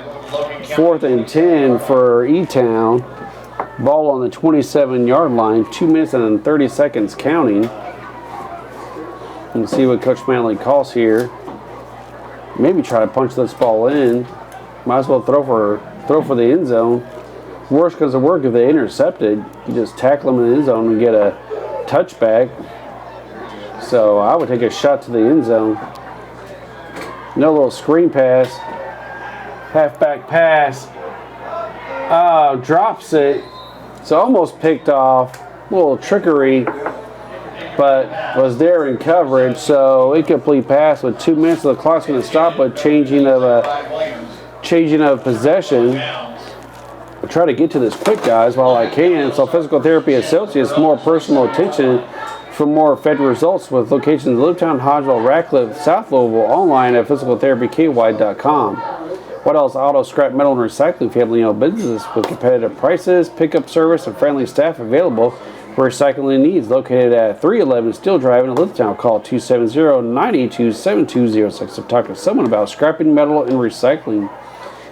4th and 10 for E-Town. Ball on the 27-yard line. 2 minutes and 30 seconds counting. And see what Coach Manley calls here. Maybe try to punch this ball in. Might as well throw for the end zone. Worst comes to work, if they intercepted, you just tackle them in the end zone and get a touchback. So I would take a shot to the end zone. No little screen pass. Halfback pass. Drops it. So almost picked off. A little trickery, but was there in coverage. So incomplete pass with 2 minutes. The clock's going to stop with changing of possession. I'll try to get to this quick, guys, while I can. So Physical Therapy Associates, more personal attention for more effective results with locations in Elizabethtown, Hodgeville, Ratcliffe, South Louisville, online at physicaltherapyky.com. What else? Auto, scrap metal, and recycling, family-owned businesses with competitive prices, pickup service, and friendly staff available for recycling needs. Located at 311 Steel Drive in Elizabethtown. Call 270-982-7206 to talk to someone about scrapping metal and recycling.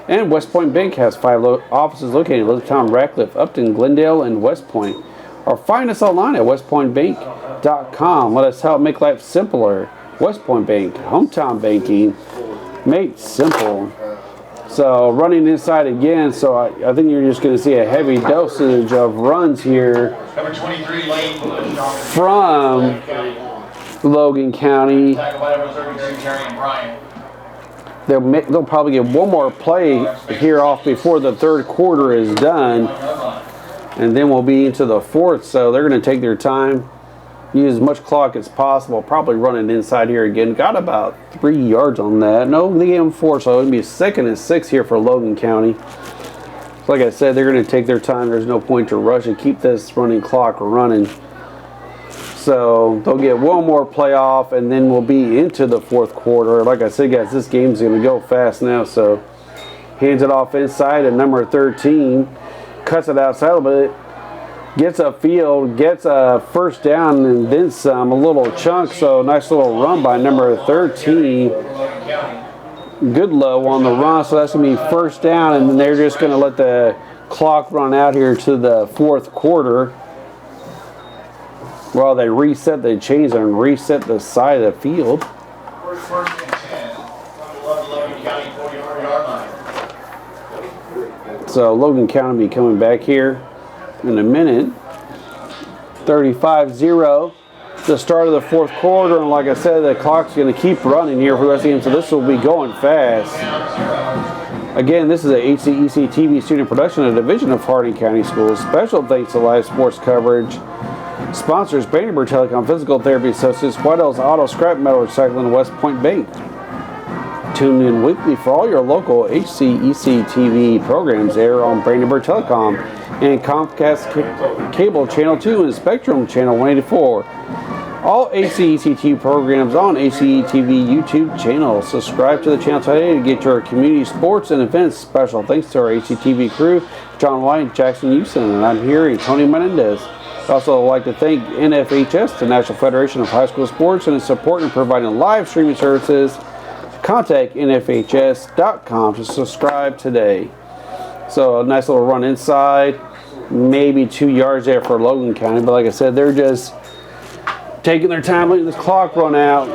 And West Point Bank has 5 offices located in Elizabethtown, Ratcliffe, Upton, Glendale, and West Point. Or find us online at westpointbank.com. Let us help make life simpler. West Point Bank, hometown banking, made simple. So running inside again, so I think you're just going to see a heavy dosage of runs here Number 23, Lane. Logan County. Tackle by number 33, Jerry Bryant. They'll probably get one more play here off before the third quarter is done, and then we'll be into the fourth. So they're going to take their time, use as much clock as possible, probably run it inside here again. Got about 3 yards on that. No, they gave them 4, so it'll be 2nd and 6 here for Logan County. So like I said, they're going to take their time. There's no point to rush and keep this running clock running. So they'll get one more play off, and then we'll be into the fourth quarter. Like I said, guys, this game's going to go fast now. So hands it off inside, and number 13 cuts it outside a bit, gets upfield, gets a first down, and then some, a little chunk. So nice little run by number 13. Good low on the run, so that's going to be first down, and then they're just going to let the clock run out here to the fourth quarter. Well, they change and reset the side of the field. First and 10. Logan County 40-yard line. So Logan County will be coming back here in a minute. 35-0. The start of the fourth quarter, and like I said, the clock's going to keep running here for the rest of the game, so this will be going fast. Again, this is a HCEC-TV student production, a division of Harding County Schools. Special thanks to live sports coverage. Sponsors: Brandenburg Telecom, Physical Therapy Associates, White House Auto, Scrap Metal Recycling, West Point Bank. Tune in weekly for all your local HCEC-TV programs air on Brandenburg Telecom and Comcast Cable Channel 2 and Spectrum Channel 184. All HCEC-TV programs on HCE-TV YouTube channel. Subscribe to the channel today to get your community sports and events. Special thanks to our HCTV crew, John White, Jackson Houston, and I'm here, Tony Menendez. I'd also like to thank NFHS, the National Federation of High School Sports, and its support in providing live streaming services. Contact nfhs.com to subscribe today. So a nice little run inside, maybe 2 yards there for Logan County, but like I said, they're just taking their time letting this clock run out.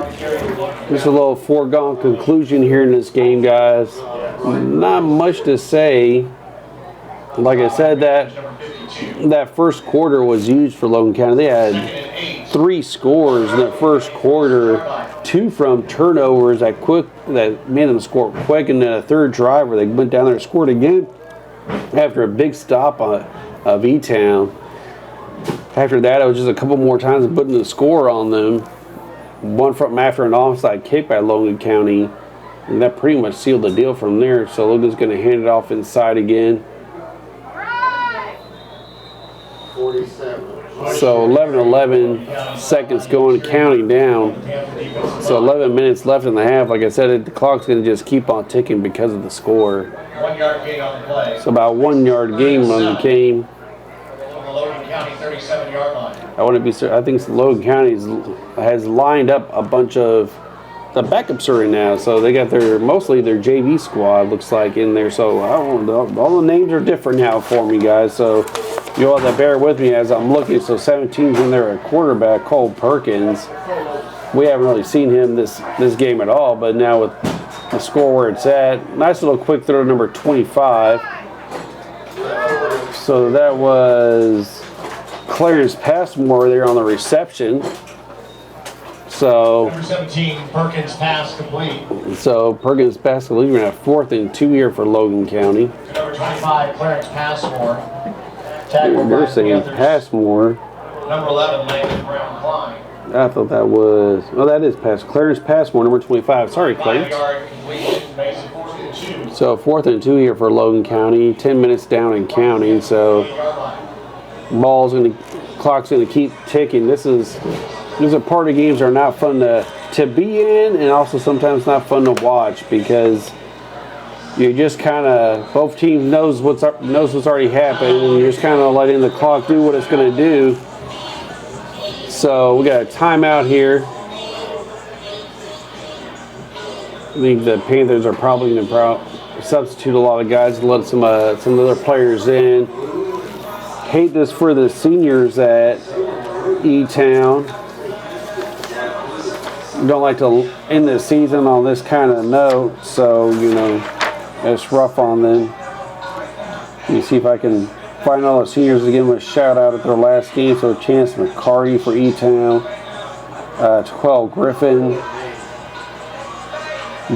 Just a little foregone conclusion here in this game, guys. Not much to say. Like I said, that first quarter was huge for Logan County. They had 3 scores in the first quarter, 2 from turnovers that made them score quick, and then a third drive where they went down there and scored again after a big stop of E-Town. After that, it was just a couple more times of putting the score on them. One from after an offside kick by Logan County, and that pretty much sealed the deal from there. So Logan's going to hand it off inside again. 47. So 11 seconds going, counting down. So 11 minutes left in the half. Like I said, the clock's going to just keep on ticking because of the score. 1 yard gain on the play. So about 1 yard gain on the game. Logan County 37-yard line. I think Logan County has lined up a bunch of the backups are in now. So they got mostly their JV squad looks like in there. So I don't know, all the names are different now for me, guys. So you'll have to bear with me as I'm looking. So 17's in there at quarterback, Cole Perkins. We haven't really seen him this game at all, but now with the score where it's at, nice little quick throw to number 25. So that was Clarence Passmore there on the reception. So Number 17, Perkins pass complete. So Perkins pass complete. We're going to have 4th and 2 here for Logan County. Number 25, Clarence Passmore. Tackled They're by saying the others. Passmore. Number 11, Landon Brown Klein. I thought that was, that is Clarence Passmore, number 25. Sorry, Clarence. 5-yard completion, makes it 4th and 2. So 4th and 2 here for Logan County. 10 minutes down and counting. So clock's going to keep ticking. This is a part of games that are not fun to be in, and also sometimes not fun to watch because you just kind of, both teams knows what's already happened, and you're just kind of letting the clock do what it's going to do. So we got a timeout here. I think the Panthers are probably going to substitute a lot of guys and let some other players in. Hate this for the seniors at E-Town. Don't like to end the season on this kind of note, so it's rough on them. Let me see if I can find all the seniors to give them a shout out at their last game. So Chance McCarty for E-Town, 12 Griffin,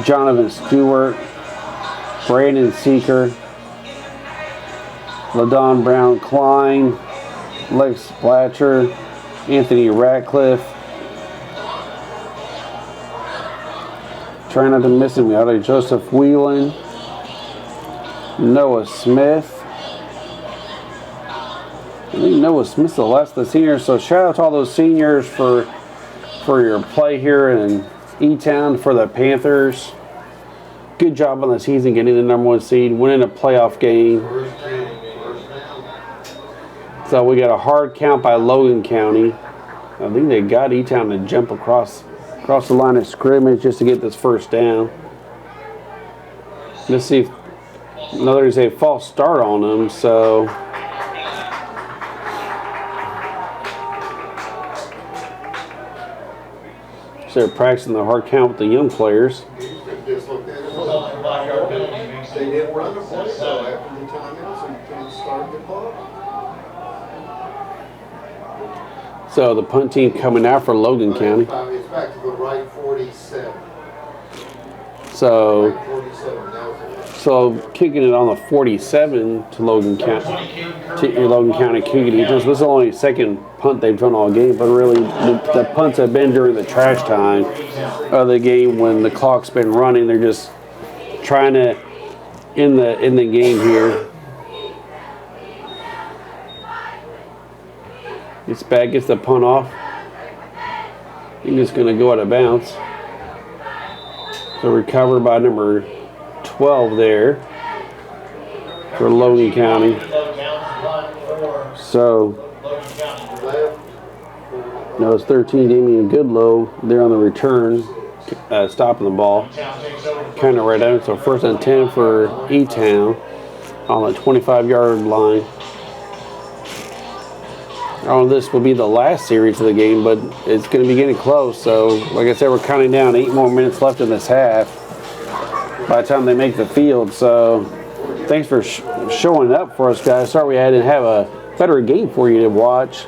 Jonathan Stewart, Brandon Seeker, LaDon Brown Klein, Lex Blatcher, Anthony Ratcliffe. Trying not to miss him out. Joseph Whelan, Noah Smith. I think Noah Smith's the last of the seniors. So shout out to all those seniors for your play here in E-Town for the Panthers. Good job on the season, getting the #1 seed, winning a playoff game. So we got a hard count by Logan County. I think they got E-Town to jump across the line of scrimmage just to get this first down. Let's see if there's a false start on them. So they're practicing the hard count with the young players. They didn't run the play though after the timeout, so you couldn't start the clock. So the punt team coming out for Logan County. It's back to the right 47. So, Right 47. That was it. so kicking it on the 47 to Logan County. Logan County kicking it. This is only the second punt they've done all game, but really the punts have been during the trash time of the game when the clock's been running. They're just trying to end the game here. This back gets the punt off. I think it's going to go out of bounds. So recovered by number 12 there for Logan County. So, no, it's 13, Damian Goodlow there on the return, stopping the ball. Kind of right out. So first and 10 for E-Town on the 25-yard line. This will be the last series of the game, but it's going to be getting close. So, like I said, we're counting down 8 more minutes left in this half by the time they make the field. So, thanks for showing up for us, guys. Sorry we didn't have a better game for you to watch.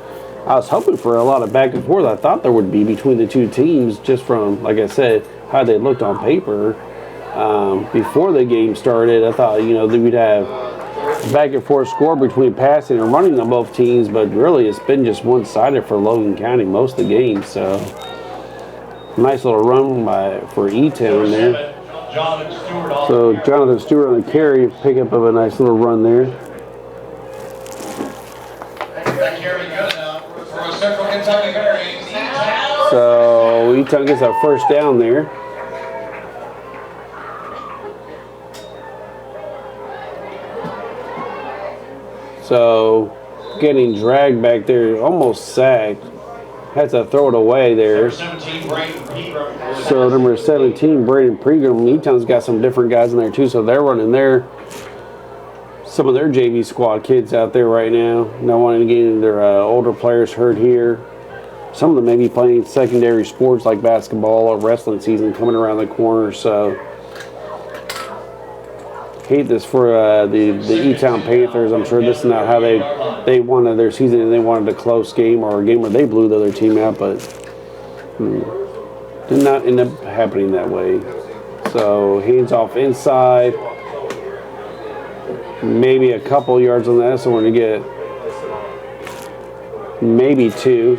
I was hoping for a lot of back and forth. I thought there would be between the two teams, just from, like I said, how they looked on paper before the game started. I thought, that we'd have back and forth score between passing and running on both teams, but really it's been just one-sided for Logan County most of the game. So nice little run for E-Town there. So Jonathan Stewart on the carry, pickup of a nice little run there. So E-Town gets a first down there. So getting dragged back there, almost sacked. Had to throw it away there. So number 17, Braden Pregram. E-Town's got some different guys in there too, so they're running some of their JV squad kids out there right now. Not wanting to get their older players hurt here. Some of them may be playing secondary sports like basketball or wrestling season coming around the corner. So hate this for the E-Town Panthers. I'm sure this is not how they wanted their season, and they wanted a close game or a game where they blew the other team out, but did not end up happening that way. So hands off inside, maybe a couple yards on that, so we're going to get maybe 2.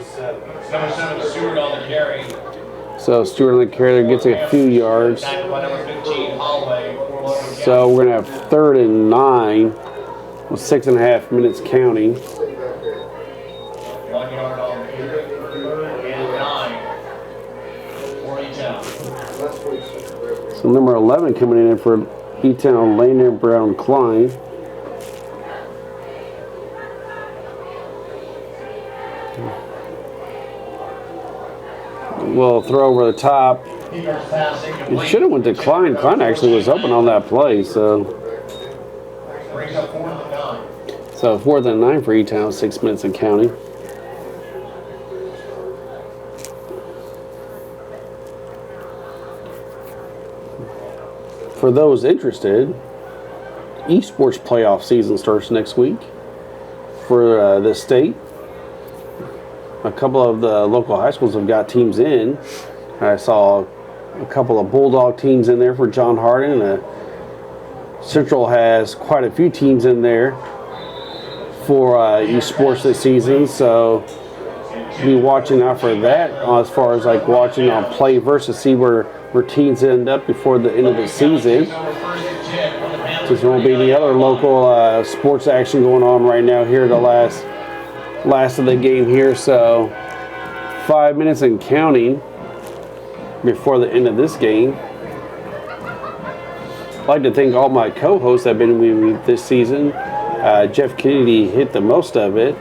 Number 7, Stewart on the carry. So Stewart on the carry gets a few yards. So we're going to have 3rd and 9 with 6.5 minutes counting. 1 yard on the carry. And 9 for E-Town. So number 11 coming in for E-Town, Landon Brown Klein. Will throw over the top. It should have went to Klein. Klein actually was open on that play. So 4th and 9 for E-Town, 6 minutes and counting. For those interested, esports playoff season starts next week for the state. a couple of the local high schools have got teams in. I saw a couple of Bulldog teams in there for John Hardin. Central has quite a few teams in there for esports this season, so be watching out for that as far as like watching on play versus see where teams end up before the end of the season. There won't be any other local sports action going on right now here the last of the game here, so 5 minutes and counting before the end of this game. I'd like to thank all my co-hosts that have been with me this season. Jeff Kennedy hit the most of it.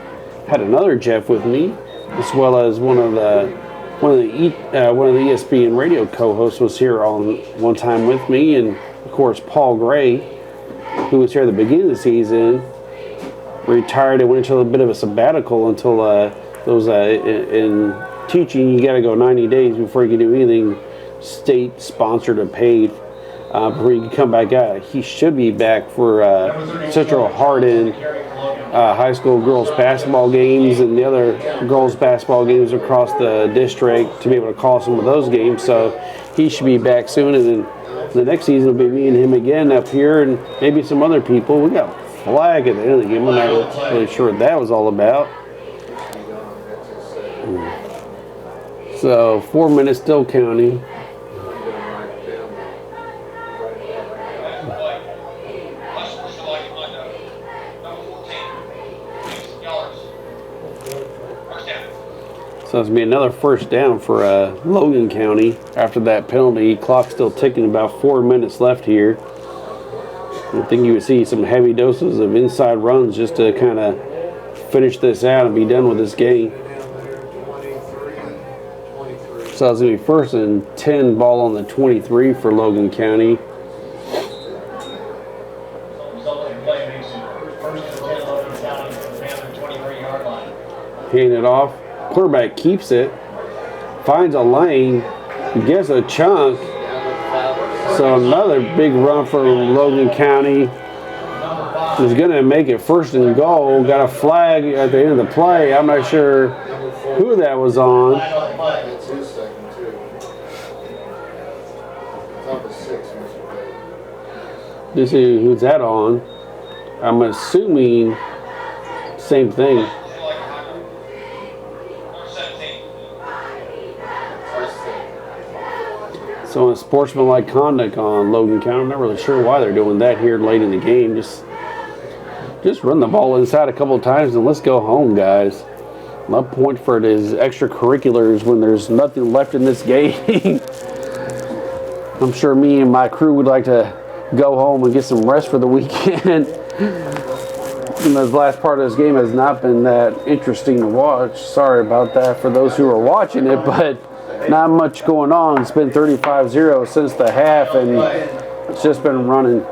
Had another Jeff with me, as well as one of the ESPN radio co-hosts was here on one time with me, and of course Paul Gray, who was here at the beginning of the season, retired and went into a bit of a sabbatical until those in teaching. You got to go 90 days before you can do anything state sponsored or paid. Before you can come back out. He should be back for Central Hardin high school girls basketball games and the other girls basketball games across the district to be able to call some of those games. So he should be back soon, and then the next season will be me and him again up here, and maybe some other people. We got a flag at the end of the game. I'm not really sure what that was all about. So 4 minutes still counting. So it's going to be another first down for Logan County after that penalty. Clock still ticking, about 4 minutes left here. I think you would see some heavy doses of inside runs just to kind of finish this out and be done with this game. So it's going to be first and 10, ball on the 23 for Logan County. Hand it off. Quarterback keeps it, finds a lane, gets a chunk. So another big run for Logan County. Is going to make it first and goal. Got a flag at the end of the play. I'm not sure who that was on. Let's see who's that on. I'm assuming same thing. So a sportsmanlike conduct on Logan County. I'm not really sure why they're doing that here late in the game. Just run the ball inside a couple of times and let's go home, guys. My point for it is extracurriculars when there's nothing left in this game. I'm sure me and my crew would like to go home and get some rest for the weekend. And the last part of this game has not been that interesting to watch. Sorry about that for those who are watching it, but not much going on. It's been 35-0 since the half, and it's just been running.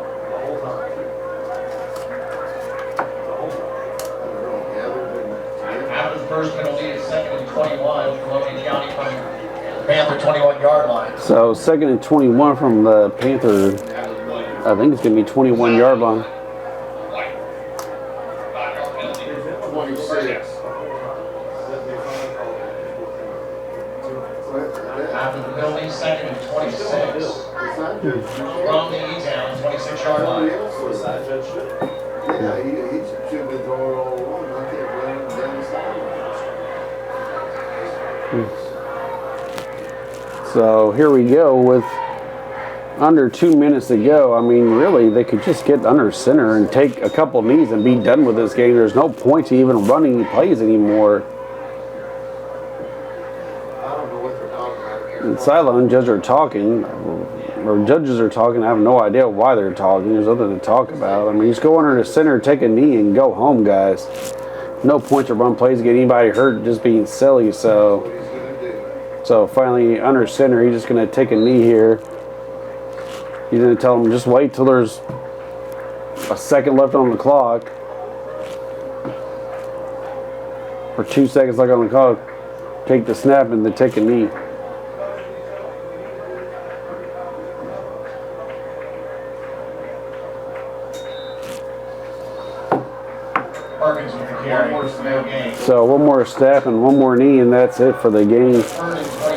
After the first penalty, it's 2nd and 21 from Logan County from the Panther 21-yard line. So 2nd and 21 from the Panther. I think it's going to be 21-yard line. 26. After the penalty, 2nd and 26 from the E-Town 26-yard line. Yeah, he should have been throwing all along. I can't run him down the sideline. So here we go with under 2 minutes to go. I mean, really, they could just get under center and take a couple knees and be done with this game. There's no point to even running plays anymore. I don't know what they're talking about. And sideline judges are talking, or judges are talking. I have no idea why they're talking. There's nothing to talk about. I mean, just go under the center, take a knee, and go home, guys. No point to run plays, get anybody hurt, just being silly. So finally, under center, he's just going to take a knee here. He's going to tell him, just wait till there's a second left on the clock. Or 2 seconds left on the clock. Take the snap and then take a knee. Perkins with the carry, no gain. So one more step and one more knee, and that's it for the game.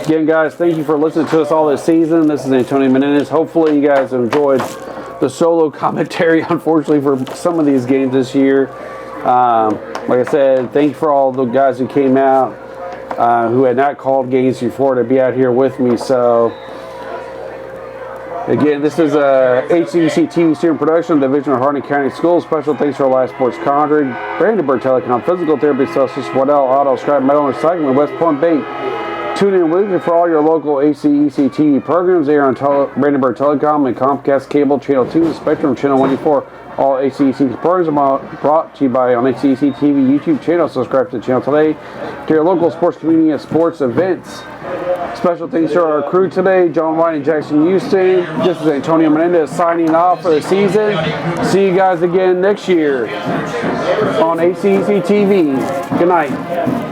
Again, guys, thank you for listening to us all this season. This is Antonio Menendez. Hopefully you guys enjoyed the solo commentary, unfortunately, for some of these games this year. Like I said, thank you for all the guys who came out, who had not called games before, to be out here with me. So, again, this is a HCEC-TV student production, Division of Hardin County Schools. Special thanks to our live sports conduit, Brandenburg Telecom, Physical Therapy Specialist, Waddell Auto, Scrap Metal Recycling, West Point Bank. Tune in weekly for all your local HCEC-TV programs. They are on Brandenburg Telecom and Comcast Cable Channel 2 and Spectrum Channel 184. All HCEC programs are brought to you by on HCEC-TV YouTube channel. Subscribe to the channel today. To your local sports community and sports events. Special thanks to our crew today, John White and Jackson Houston. This is Antonio Menendez signing off for the season. See you guys again next year on HCEC-TV. Good night.